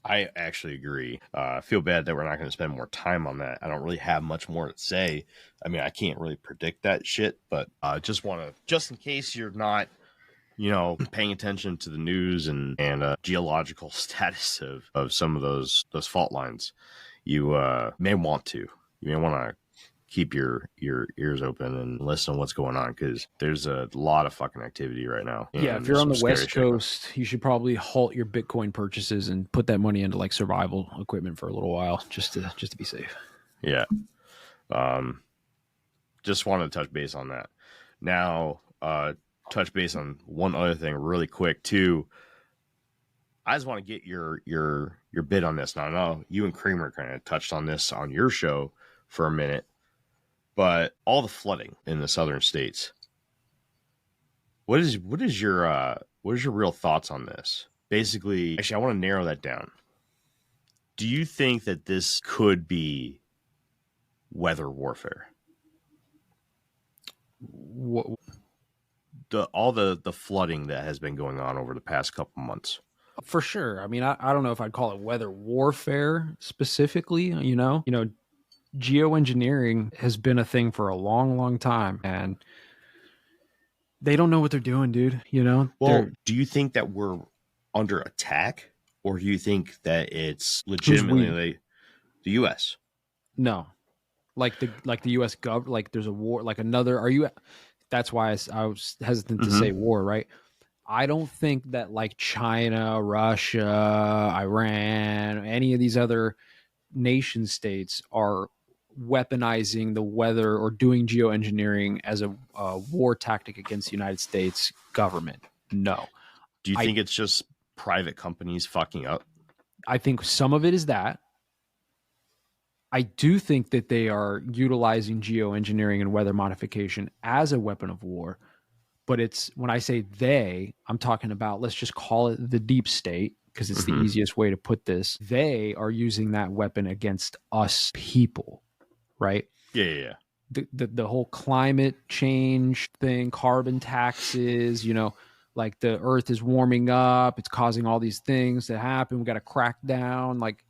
I actually agree. I feel bad that we're not going to spend more time on that. I don't really have much more to say. I mean, I can't really predict that shit, but just in case you're not, paying attention to the news and geological status of some of those fault lines, you may want to. You may want to keep your ears open and listen to what's going on because there's a lot of fucking activity right now. Yeah, if you're on the West Coast, you should probably halt your Bitcoin purchases and put that money into like survival equipment for a little while, just to be safe. Yeah. Just wanted to touch base on that. Now, touch base on one other thing really quick too. I just want to get your bid on this. Now, I know you and Kramer kind of touched on this on your show for a minute, but all the flooding in the southern states. What is your real thoughts on this? Basically, actually, I want to narrow that down. Do you think that this could be weather warfare? All the flooding that has been going on over the past couple months. For sure. I mean, I don't know if I'd call it weather warfare specifically. Geoengineering has been a thing for a long, long time, and they don't know what they're doing, dude. Well, do you think that we're under attack, or do you think that it's legitimately the U.S.? No, like the U.S. like there's a war, like another. Are you? That's why I was hesitant to say war, right? I don't think that like China, Russia, Iran, any of these other nation states are weaponizing the weather or doing geoengineering as a war tactic against the United States government. No. Do you think it's just private companies fucking up? I think some of it is that. I do think that they are utilizing geoengineering and weather modification as a weapon of war. But it's when I say they, I'm talking about, let's just call it the deep state, because it's the easiest way to put this. They are using that weapon against us people, right? Yeah. The whole climate change thing, carbon taxes, like the earth is warming up, it's causing all these things to happen. We got to crack down. Like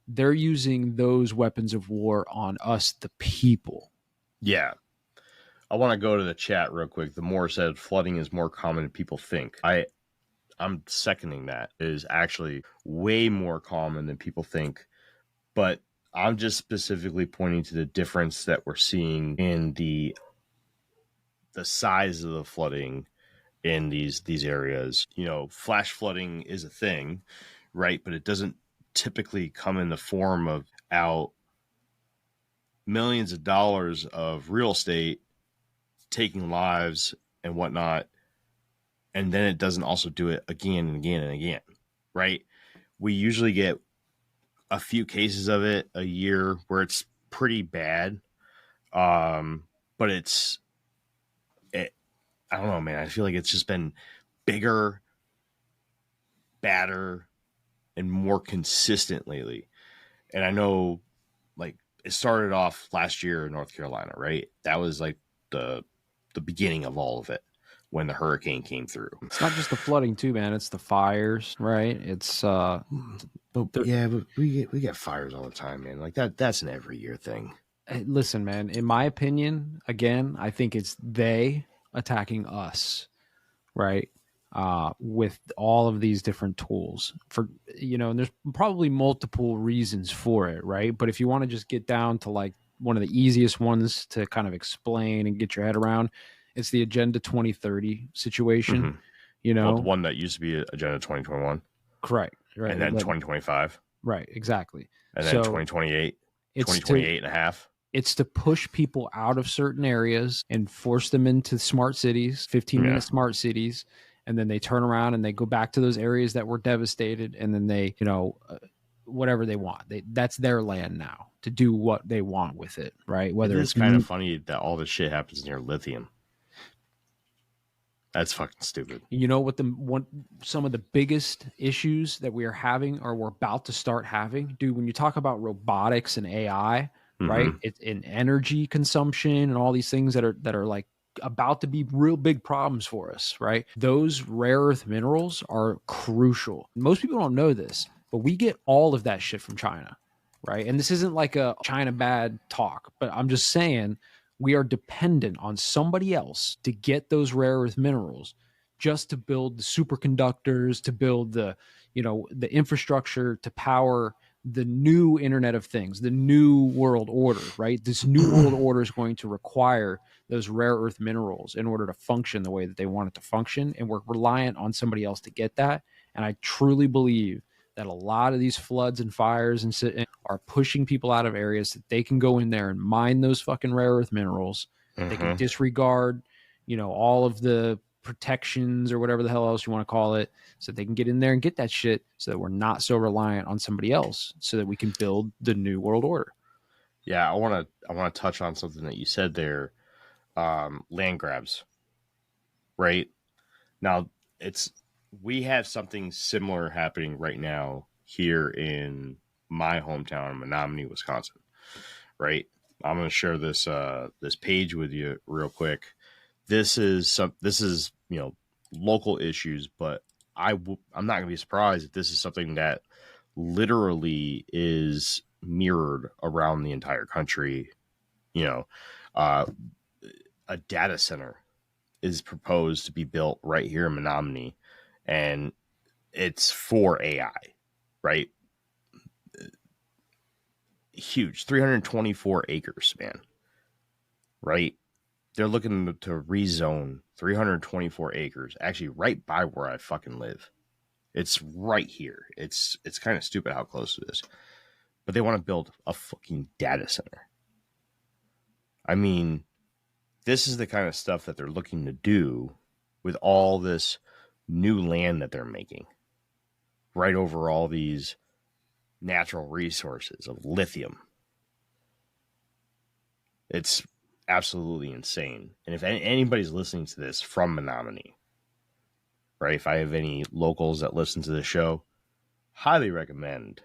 they're using those weapons of war on us, the people. Yeah. I want to go to the chat real quick. The Moore said flooding is more common than people think. I'm seconding that. It is actually way more common than people think. But I'm just specifically pointing to the difference that we're seeing in the size of the flooding in these areas. Flash flooding is a thing, right? But it doesn't typically come in the form of out millions of dollars of real estate taking lives and whatnot, and then it doesn't also do it again and again and again, right? We usually get a few cases of it a year where it's pretty bad, but I don't know, man. I feel like it's just been bigger, badder, and more consistent lately. And I know, like, it started off last year in North Carolina, right? That was like the beginning of all of it when the hurricane came through. It's not just the flooding too, man. It's the fires, right? It's but we get fires all the time, man. Like that's an every year thing. Listen, man, in my opinion, again, I think it's they attacking us, right? With all of these different tools and there's probably multiple reasons for it, right? But if you want to just get down to like one of the easiest ones to kind of explain and get your head around, it's the Agenda 2030 situation. Well, the one that used to be Agenda 2021. Correct. Right. And then 2025. Right. Exactly. And then 2028, 2028 and a half. It's to push people out of certain areas and force them into smart cities, 15-minute smart cities. and then they turn around and they go back to those areas that were devastated, and then they, whatever they want, that's their land now to do what they want with it, right? Whether it's kind of funny that all this shit happens near lithium. That's fucking stupid. You know what some of the biggest issues that we are having, or we're about to start having, dude, when you talk about robotics and AI, right? It's in energy consumption and all these things that are like about to be real big problems for us, right? Those rare earth minerals are crucial. Most people don't know this, but we get all of that shit from China, right? And this isn't like a China bad talk, but I'm just saying we are dependent on somebody else to get those rare earth minerals just to build the superconductors, to build the infrastructure to power the new Internet of Things, the new world order, right? This new world order is going to require those rare earth minerals in order to function the way that they want it to function. And we're reliant on somebody else to get that. And I truly believe that a lot of these floods and fires are pushing people out of areas that they can go in there and mine those fucking rare earth minerals. They can disregard, all of the protections or whatever the hell else you want to call it, so they can get in there and get that shit, so that we're not so reliant on somebody else, so that we can build the new world order. Yeah, I want to touch on something that you said there. Land grabs, right? Now we have something similar happening right now here in my hometown, Menominee, Wisconsin, right? I'm going to share this page with you real quick. This is local issues, but I'm not going to be surprised if this is something that literally is mirrored around the entire country. A data center is proposed to be built right here in Menominee, and it's for AI, right? Huge, 324 acres, man, right? They're looking to rezone 324 acres, actually right by where I fucking live. It's right here. It's kind of stupid how close it is, but they want to build a fucking data center. I mean, this is the kind of stuff that they're looking to do with all this new land that they're making right over all these natural resources of lithium. It's absolutely insane. And if anybody's listening to this from Menominee, right, if I have any locals that listen to the show, highly recommend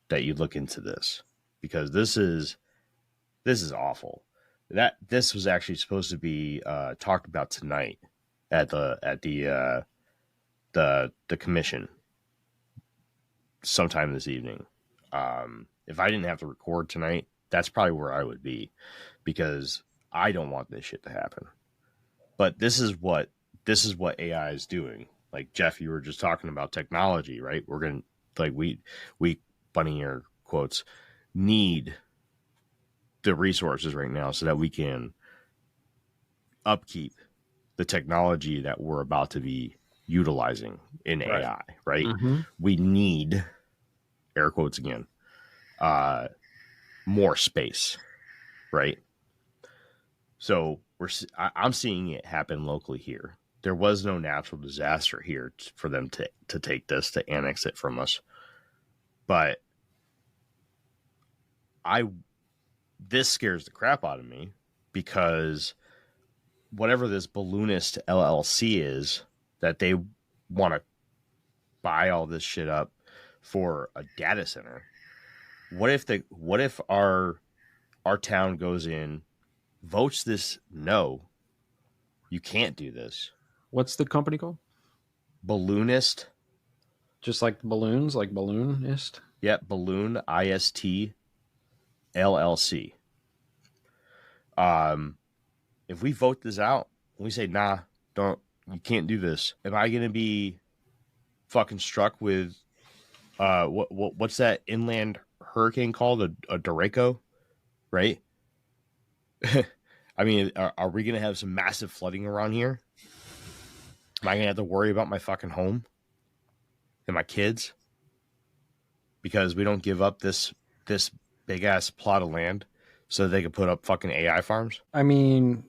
that you look into this, because this is awful. This was actually supposed to be talked about tonight at the commission sometime this evening. If I didn't have to record tonight, that's probably where I would be, because I don't want this shit to happen. But this is what AI is doing. Like, Jeff, you were just talking about technology, right? We're going to, like, we bunny ear quotes, need the resources right now so that we can upkeep the technology that we're about to be utilizing in AI, right? We need, air quotes again, more space, right? So I'm seeing it happen locally here. There was no natural disaster here for them to take this, to annex it from us. But this scares the crap out of me, because whatever this balloonist LLC is that they want to buy all this shit up for a data center, what if our town goes in, votes this no, you can't do this? What's the company called? Balloonist. Just like balloons, like balloonist? Yep, Balloon IST LLC. If we vote this out, we say, nah, you can't do this, am I going to be fucking struck with what's that inland hurricane called? A derecho, right? I mean, are we going to have some massive flooding around here? Am I going to have to worry about my fucking home and my kids because we don't give up this big ass plot of land so they can put up fucking AI farms? I mean,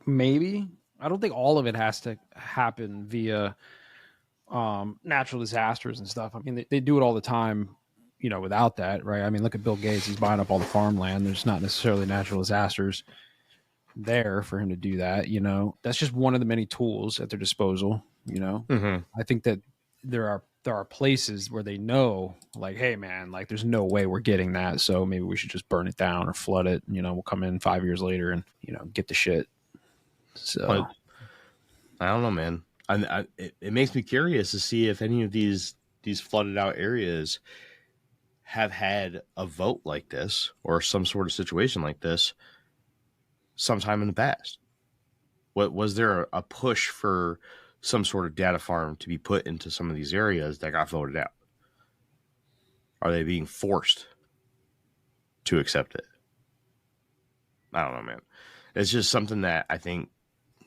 maybe. I don't think all of it has to happen via natural disasters and stuff. I mean, they do it all the time, without that, right? I mean, look at Bill Gates. He's buying up all the farmland. There's not necessarily natural disasters there for him to do that. That's just one of the many tools at their disposal. I think that there are places where they know, like, hey man, like there's no way we're getting that, so maybe we should just burn it down or flood it. We'll come in 5 years later and get the shit. So but I don't know, man. It makes me curious to see if any of these flooded out areas have had a vote like this or some sort of situation like this sometime in the past. What was there a push for some sort of data farm to be put into some of these areas that got voted out? Are they being forced to accept it? I don't know, man. It's just something that I think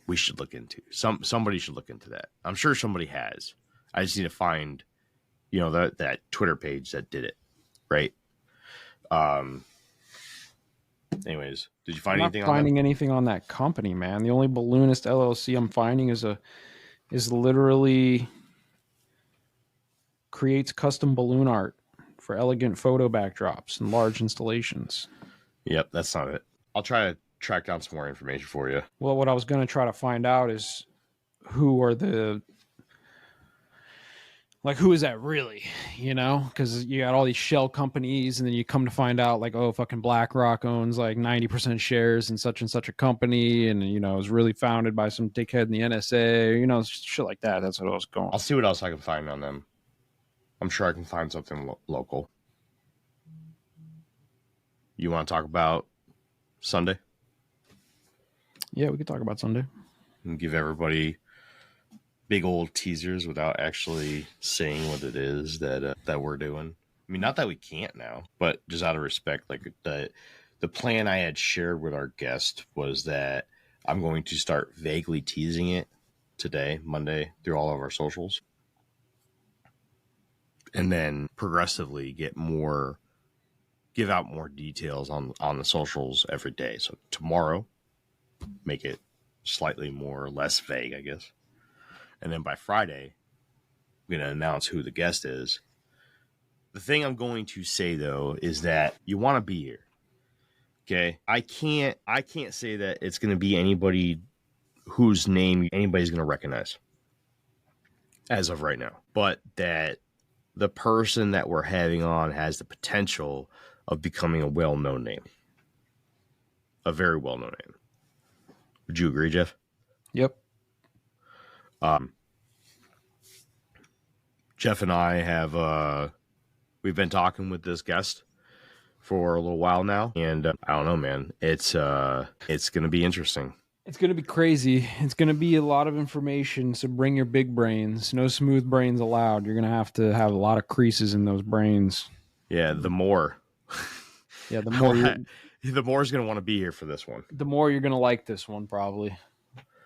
we should look into. Somebody should look into that. I'm sure somebody has. I just need to find, that Twitter page that did it, right? Anyways, did you find anything? I'm not finding anything on that company, man. The only Balloonist LLC I'm finding is literally creates custom balloon art for elegant photo backdrops and large installations. Yep, that's not it. I'll try to track down some more information for you. Well, what I was going to try to find out is who is that really, because you got all these shell companies and then you come to find out like, oh, fucking BlackRock owns like 90% shares in such and such a company. And, it was really founded by some dickhead in the NSA, shit like that. That's what I was going. I'll see what else I can find on them. I'm sure I can find something local. You want to talk about Sunday? Yeah, we could talk about Sunday. And give everybody big old teasers without actually saying what it is that we're doing. I mean, not that we can't now, but just out of respect, like the plan I had shared with our guest was that I'm going to start vaguely teasing it today, Monday, through all of our socials, and then progressively give out more details on the socials every day. So tomorrow, make it slightly more or less vague, I guess. And then by Friday, I'm going to announce who the guest is. The thing I'm going to say, though, is that you want to be here. Okay? I can't say that it's going to be anybody whose name anybody's going to recognize as of right now. But that the person that we're having on has the potential of becoming a well-known name. A very well-known name. Would you agree, Jeff? Yep. Jeff and I have we've been talking with this guest for a little while now, and I don't know, man. It's going to be interesting. It's going to be crazy. It's going to be a lot of information, so bring your big brains. No smooth brains allowed. You're going to have a lot of creases in those brains. Yeah, the more. Yeah, the more the more is going to want to be here for this one. The more you're going to like this one, probably.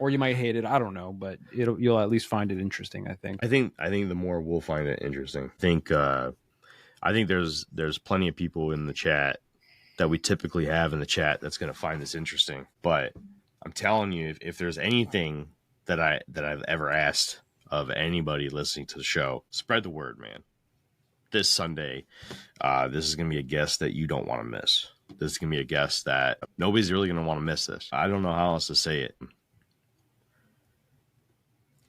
Or you might hate it. I don't know, but you'll at least find it interesting, I think. I think the more we'll find it interesting. I think there's plenty of people in the chat that we typically have in the chat that's going to find this interesting. But I'm telling you, if there's anything that I've ever asked of anybody listening to the show, spread the word, man. This Sunday, this is going to be a guest that you don't want to miss. This is going to be a guest that nobody's really going to want to miss this. I don't know how else to say it.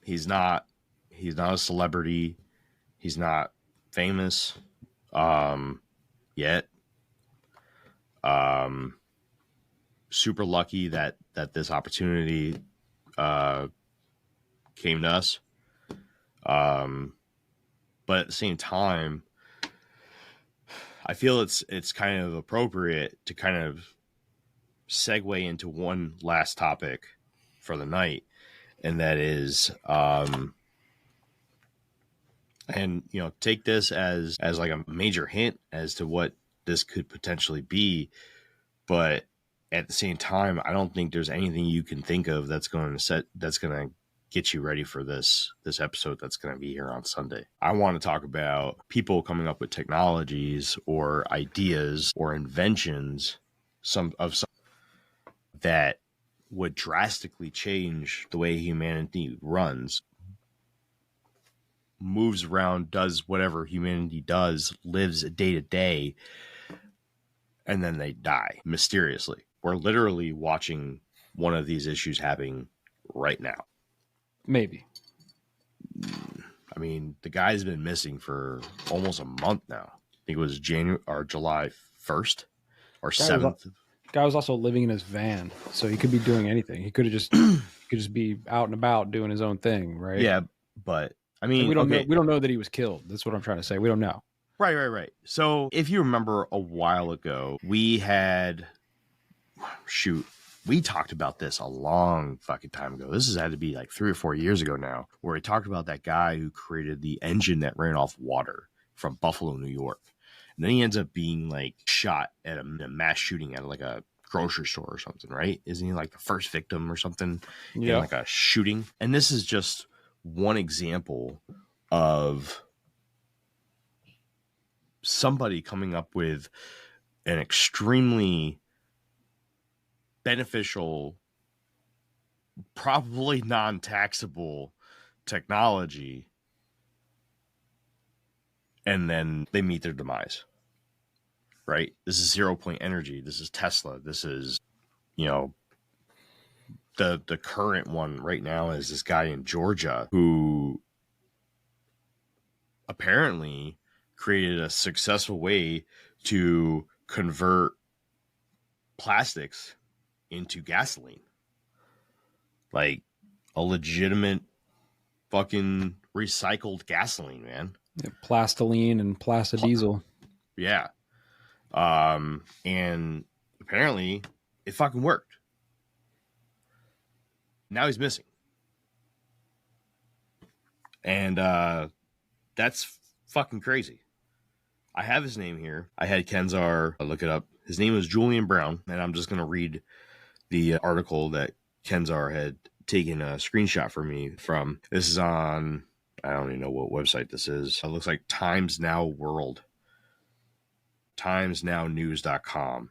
He's not a celebrity. He's not famous yet. Super lucky that this opportunity came to us. But at the same time, I feel it's kind of appropriate to kind of segue into one last topic for the night. And that is, and take this as like a major hint as to what this could potentially be, but at the same time, I don't think there's anything you can think of that's going to get you ready for this episode that's going to be here on Sunday. I want to talk about people coming up with technologies or ideas or inventions, some that would drastically change the way humanity runs. moves around, does whatever humanity does, lives day to day, and then they die mysteriously. We're literally watching one of these issues happening right now. Maybe. I mean, the guy's been missing for almost a month now. I think it was January or July 1st or 7th. Guy was also living in his van, so he could be doing anything. He could have just be out and about doing his own thing, right? Yeah, but I mean, we don't know that he was killed. That's what I'm trying to say. We don't know. Right. So if you remember a while ago, we talked about this a long fucking time ago. This has had to be like 3 or 4 years ago now, where we talked about that guy who created the engine that ran off water from Buffalo, New York. And then he ends up being like shot at a mass shooting at like a grocery store or something, right? Isn't he like the first victim or something in like a shooting? And this is just one example of somebody coming up with an extremely beneficial, probably non-taxable technology, and then they meet their demise, right? This is 0 Point Energy. This is Tesla. This is, the current one right now is this guy in Georgia who apparently created a successful way to convert plastics into gasoline. Like a legitimate fucking recycled gasoline, man. Yeah, plastiline and plastidiezel. Yeah. And apparently it fucking worked. Now he's missing. And that's fucking crazy. I have his name here. I had Kenzar look it up. His name is Julian Brown, and I'm just going to read the article that Kenzar had taken a screenshot for me from. This is on, I don't even know what website this is. It looks like Times Now World. TimesNowNews.com.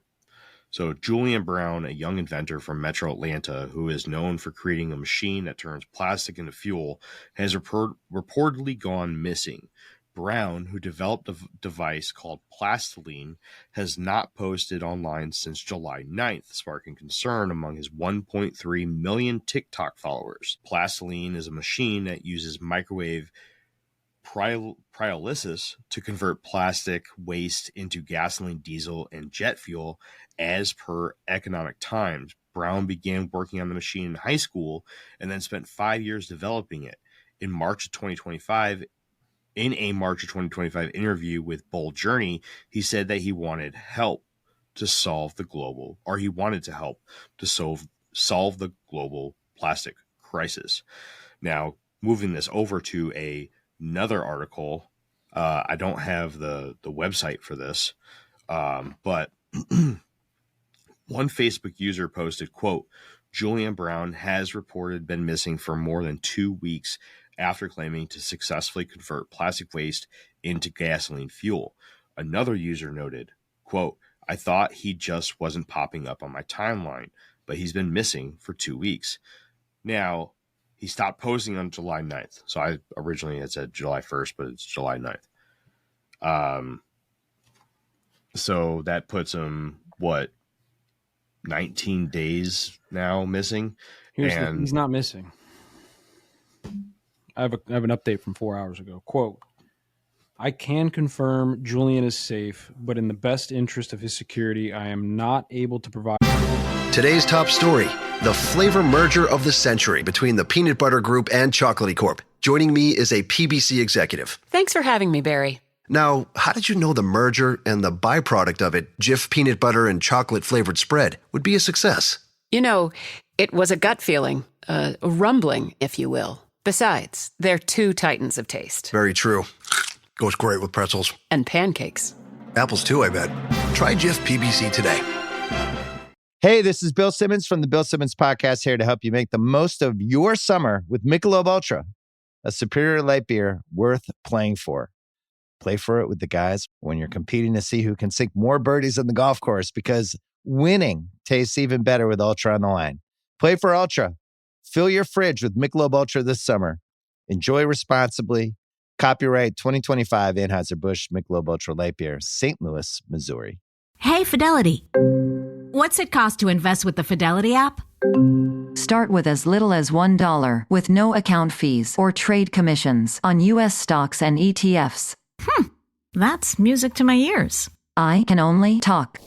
So Julian Brown, a young inventor from Metro Atlanta who is known for creating a machine that turns plastic into fuel, has reportedly gone missing. Brown, who developed a device called Plastiline, has not posted online since July 9th, sparking concern among his 1.3 million TikTok followers. Plastiline is a machine that uses microwave pyrolysis to convert plastic waste into gasoline, diesel, and jet fuel, as per Economic Times. Brown began working on the machine in high school and then spent 5 years developing it. In a March of 2025 interview with Bold Journey, he said that he wanted to help to solve the global plastic crisis. Now, moving this over to another article, I don't have the website for this, but one Facebook user posted, quote, Julian Brown has reported been missing for more than 2 weeks after claiming to successfully convert plastic waste into gasoline fuel. Another user noted, quote, I thought he just wasn't popping up on my timeline, but he's been missing for 2 weeks. Now, he stopped posting on July 9th. So I originally had said July 1st, but it's July 9th. So that puts him, 19 days now missing? He's not missing. I have an update from 4 hours ago. Quote, I can confirm Julian is safe, but in the best interest of his security, I am not able to provide. Today's top story, the flavor merger of the century between the Peanut Butter Group and Chocolatey Corp. Joining me is a PBC executive. Thanks for having me, Barry. Now, how did you know the merger and the byproduct of it, Jif peanut butter and chocolate flavored spread, would be a success? You know, it was a gut feeling, a rumbling, if you will. Besides, they're two titans of taste. Very true. Goes great with pretzels. And pancakes. Apples too, I bet. Try Jif PBC today. Hey, this is Bill Simmons from the Bill Simmons Podcast, here to help you make the most of your summer with Michelob Ultra, a superior light beer worth playing for. Play for it with the guys when you're competing to see who can sink more birdies on the golf course, because winning tastes even better with Ultra on the line. Play for Ultra. Fill your fridge with Michelob Ultra this summer. Enjoy responsibly. Copyright 2025 Anheuser-Busch Michelob Ultra Light Beer, St. Louis, Missouri. Hey, Fidelity. What's it cost to invest with the Fidelity app? Start with as little as $1 with no account fees or trade commissions on U.S. stocks and ETFs. That's music to my ears. I can only talk.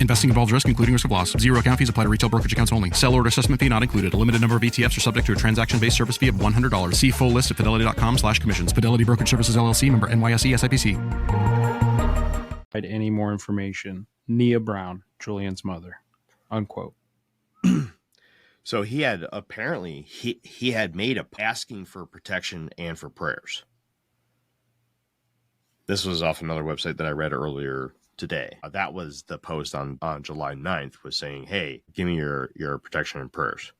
Investing involves risk, including risk of loss. Zero account fees apply to retail brokerage accounts only. Sell order assessment fee not included. A limited number of ETFs are subject to a transaction-based service fee of $100. See full list at fidelity.com/commissions. Fidelity Brokerage Services, LLC, member NYSE, SIPC. Any more information? Nia Brown, Julian's mother, unquote. So he had apparently he had made a asking for protection and for prayers. This was off another website that I read earlier today. That was the post on July 9th, was saying, hey, give me your protection and prayers.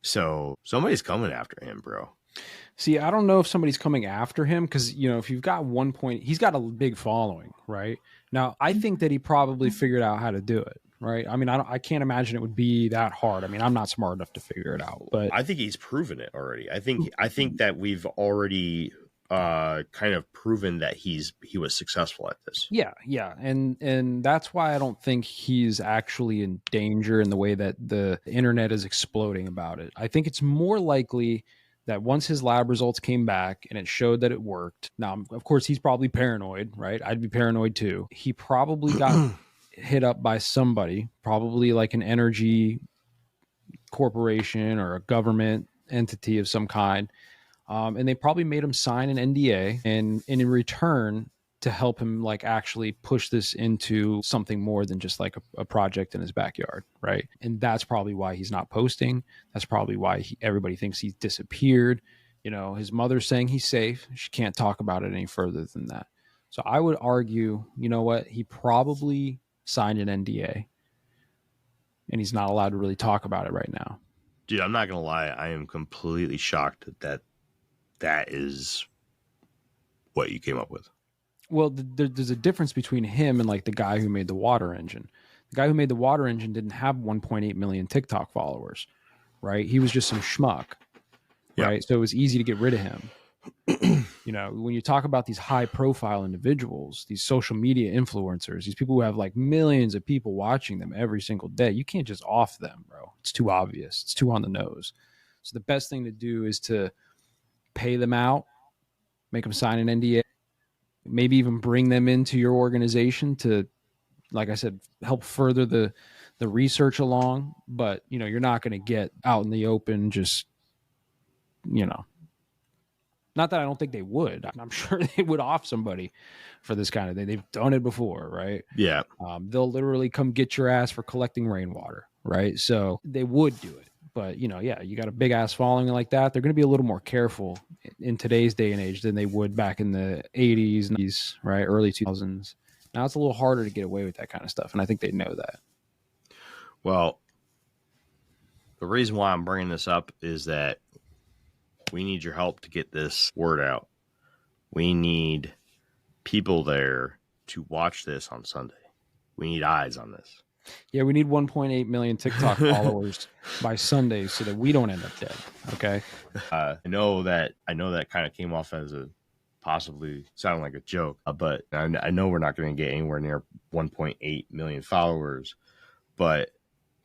So somebody's coming after him, bro. See, I don't know if somebody's coming after him because, you know, if you've got 1 point, he's got a big following, right? Now, I think that he probably figured out how to do it, right? I mean, I can't imagine it would be that hard. I mean, I'm not smart enough to figure it out, but I think he's proven it already. I think that we've already kind of proven that he was successful at this. Yeah. And that's why I don't think he's actually in danger in the way that the internet is exploding about it. I think it's more likely that once his lab results came back and it showed that it worked. Now, of course, he's probably paranoid, right? I'd be paranoid too. He probably got hit up by somebody, probably like an energy corporation or a government entity of some kind. And they probably made him sign an NDA and in return to help him like actually push this into something more than just like a project in his backyard, right? And that's probably why he's not posting. That's probably why everybody thinks he's disappeared. You know, his mother's saying he's safe. She can't talk about it any further than that. So I would argue, you know what? He probably signed an NDA and he's not allowed to really talk about it right now. Dude, I'm not going to lie. I am completely shocked that is what you came up with. Well, there's a difference between him and like the guy who made the water engine. The guy who made the water engine didn't have 1.8 million TikTok followers, right? He was just some schmuck, right? So it was easy to get rid of him. You know, when you talk about these high profile individuals, these social media influencers, these people who have like millions of people watching them every single day, you can't just off them, bro. It's too obvious. It's too on the nose. So the best thing to do is to pay them out, make them sign an NDA, maybe even bring them into your organization to, like I said, help further the research along. But, you know, you're not going to get out in the open just, you know, not that I don't think they would. I'm sure they would off somebody for this kind of thing. They've done it before, right? Yeah. They'll literally come get your ass for collecting rainwater, right? So they would do it. But, you know, yeah, you got a big ass following like that. They're going to be a little more careful in today's day and age than they would back in the 80s, 90s, right? Early 2000s. Now it's a little harder to get away with that kind of stuff. And I think they know that. Well, the reason why I'm bringing this up is that we need your help to get this word out. We need people there to watch this on Sunday. We need eyes on this. Yeah, we need 1.8 million TikTok followers by Sunday so that we don't end up dead. Okay. I know that kind of came off as a possibly sounding like a joke, but I know we're not going to get anywhere near 1.8 million followers. But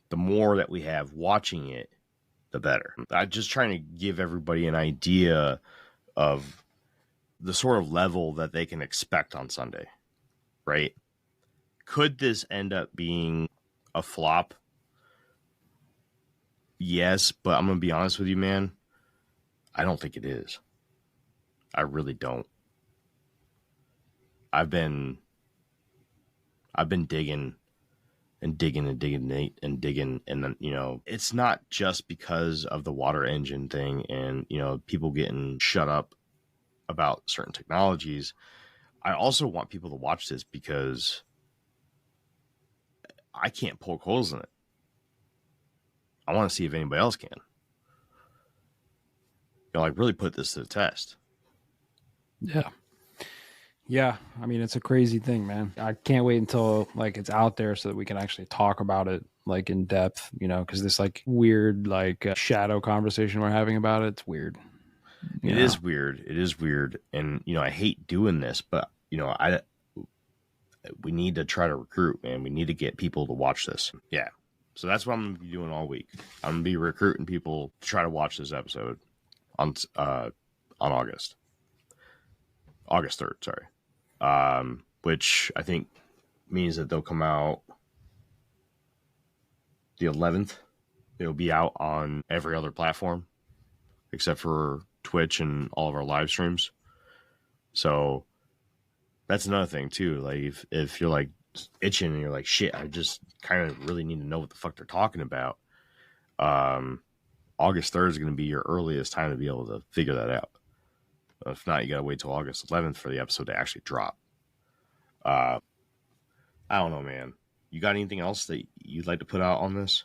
the more that we have watching it, the better. I'm just trying to give everybody an idea of the sort of level that they can expect on Sunday, right? Could this end up being a flop? Yes, but I'm going to be honest with you, man. I don't think it is. I really don't. I've been digging and digging and digging and digging. And then, you know, it's not just because of the water engine thing and, you know, people getting shut up about certain technologies. I also want people to watch this because I can't poke holes in it. I want to see if anybody else can. You know, like really put this to the test. Yeah. I mean, it's a crazy thing, man. I can't wait until like it's out there so that we can actually talk about it like in depth, you know, because this like weird like shadow conversation we're having about it, it's weird. It is weird. It is weird. And, you know, I hate doing this, but, you know, we need to try to recruit, man. We need to get people to watch this. Yeah. So that's what I'm going to be doing all week. I'm going to be recruiting people to try to watch this episode on August 3rd, sorry. Which I think means that they'll come out the 11th. It'll be out on every other platform except for Twitch and all of our live streams. So that's another thing too. Like if you're like itching and you're like, shit, I just kind of really need to know what the fuck they're talking about. August 3rd is going to be your earliest time to be able to figure that out. If not, you got to wait till August 11th for the episode to actually drop. I don't know, man. You got anything else that you'd like to put out on this?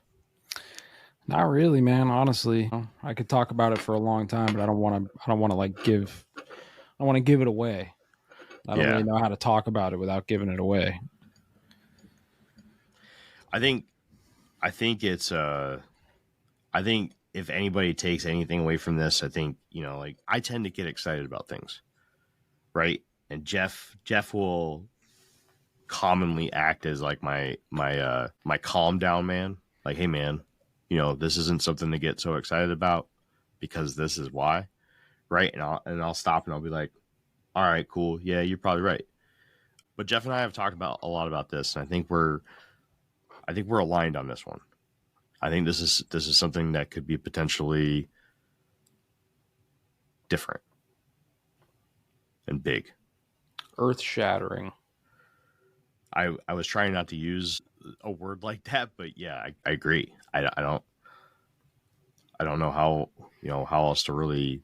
Not really, man. Honestly, I could talk about it for a long time, but I don't want to give it away. I don't really know how to talk about it without giving it away. I think if anybody takes anything away from this, I think, you know, like I tend to get excited about things, right? And Jeff will commonly act as like my calm down man. Like, hey man, you know, this isn't something to get so excited about because this is why, right? And I'll stop and I'll be like, all right, cool, yeah, you're probably right. But Jeff and I have talked about a lot about this, and I think we're aligned on this one. I think this is something that could be potentially different and big, earth-shattering. I was trying not to use a word like that, but yeah, I agree. I don't know how else to really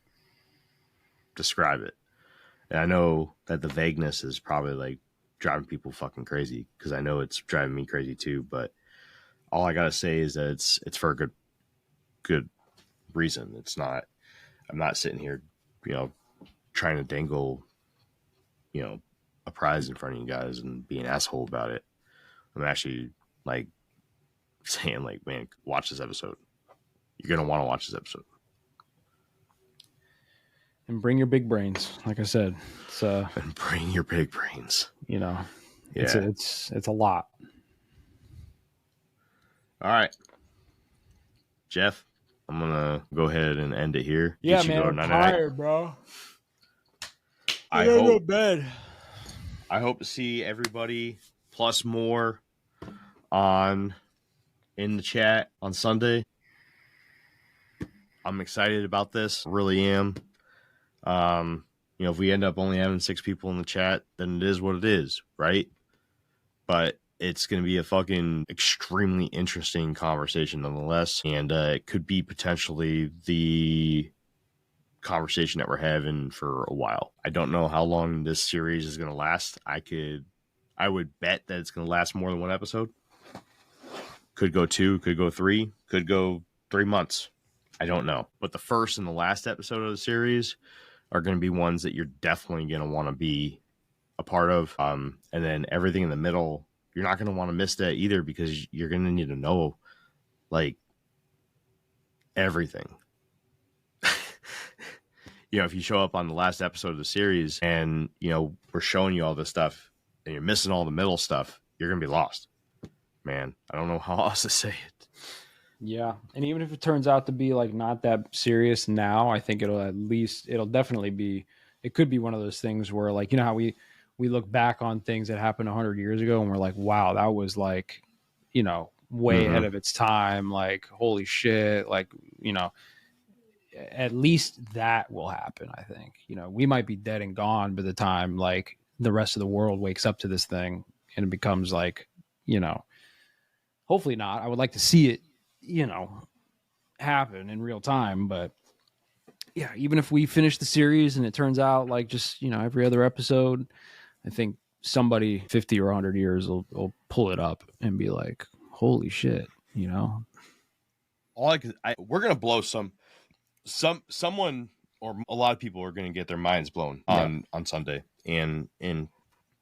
describe it. And I know that the vagueness is probably like driving people fucking crazy because I know it's driving me crazy too. But all I gotta say is that it's for a good reason. It's not. I'm not sitting here, you know, trying to dangle, you know, a prize in front of you guys and be an asshole about it. I'm actually like saying, like, man, watch this episode. You're gonna want to watch this episode. And bring your big brains, like I said. And bring your big brains. You know, yeah, it's a lot. All right, Jeff, I'm gonna go ahead and end it here. Yeah, man, I'm tired, bro. I hope go to bed. I hope to see everybody plus more in the chat on Sunday. I'm excited about this. Really am. You know, if we end up only having 6 people in the chat, then it is what it is, right? But it's going to be a fucking extremely interesting conversation nonetheless. And it could be potentially the conversation that we're having for a while. I don't know how long this series is going to last. I would bet that it's going to last more than 1 episode. Could go 2, could go 3, could go 3 months. I don't know. But the first and the last episode of the series are going to be ones that you're definitely going to want to be a part of. And then everything in the middle, you're not going to want to miss that either because you're going to need to know, like, everything. You know, if you show up on the last episode of the series and, you know, we're showing you all this stuff and you're missing all the middle stuff, you're going to be lost. Man, I don't know how else to say it. Yeah, and even if it turns out to be like not that serious now, I think it'll definitely be. It could be one of those things where, like, you know how we look back on things that happened 100 years ago and we're like, wow, that was like, you know, way ahead of its time. Like, holy shit, like, you know, at least that will happen. I think, you know, we might be dead and gone by the time like the rest of the world wakes up to this thing and it becomes like, you know, hopefully not. I would like to see it, you know, happen in real time. But yeah, even if we finish the series and it turns out like just, you know, every other episode, I think somebody 50 or 100 years will pull it up and be like, holy shit, you know. We're gonna blow someone or a lot of people are gonna get their minds blown on Sunday and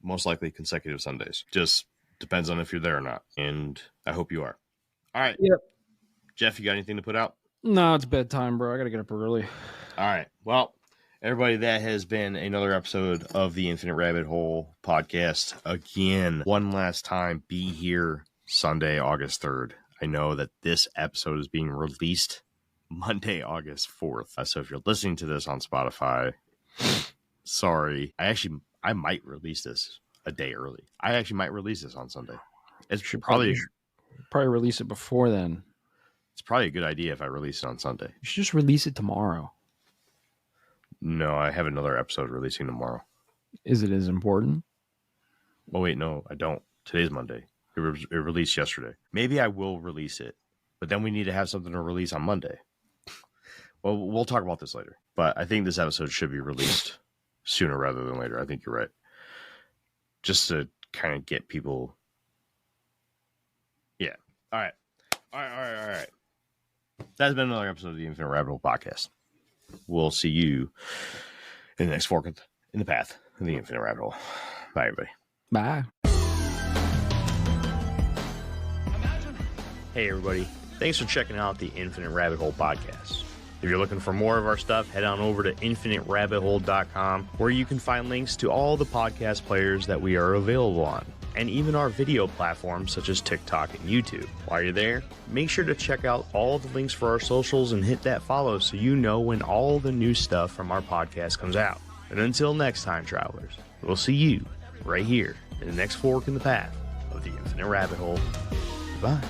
most likely consecutive Sundays. Just depends on if you're there or not, and I hope you are. All right. Yep. Jeff, you got anything to put out? No, it's bedtime, bro. I gotta get up early. All right. Well, Everybody, that has been another episode of the Infinite Rabbit Hole podcast. Again, one last time, be here Sunday, August 3rd. I know that this episode is being released Monday, August 4th. So if you're listening to this on Spotify, sorry. I might release this a day early. I actually might release this on Sunday. It should probably release it before then. It's probably a good idea if I release it on Sunday. You should just release it tomorrow. No, I have another episode releasing tomorrow. Is it as important? Oh, wait, no, I don't. Today's Monday. It released yesterday. Maybe I will release it, but then we need to have something to release on Monday. Well, we'll talk about this later, but I think this episode should be released sooner rather than later. I think you're right. Just to kind of get people. Yeah. All right. That's been another episode of the Infinite Rabbit Hole podcast. We'll see you in the next fork in the path of the Infinite Rabbit Hole. Bye, everybody. Bye. Hey, everybody. Thanks for checking out the Infinite Rabbit Hole podcast. If you're looking for more of our stuff, head on over to infiniterabbithole.com, where you can find links to all the podcast players that we are available on, and even our video platforms such as TikTok and YouTube. While you're there, make sure to check out all the links for our socials and hit that follow so you know when all the new stuff from our podcast comes out. And until next time, travelers, we'll see you right here in the next fork in the path of the Infinite Rabbit Hole. Bye.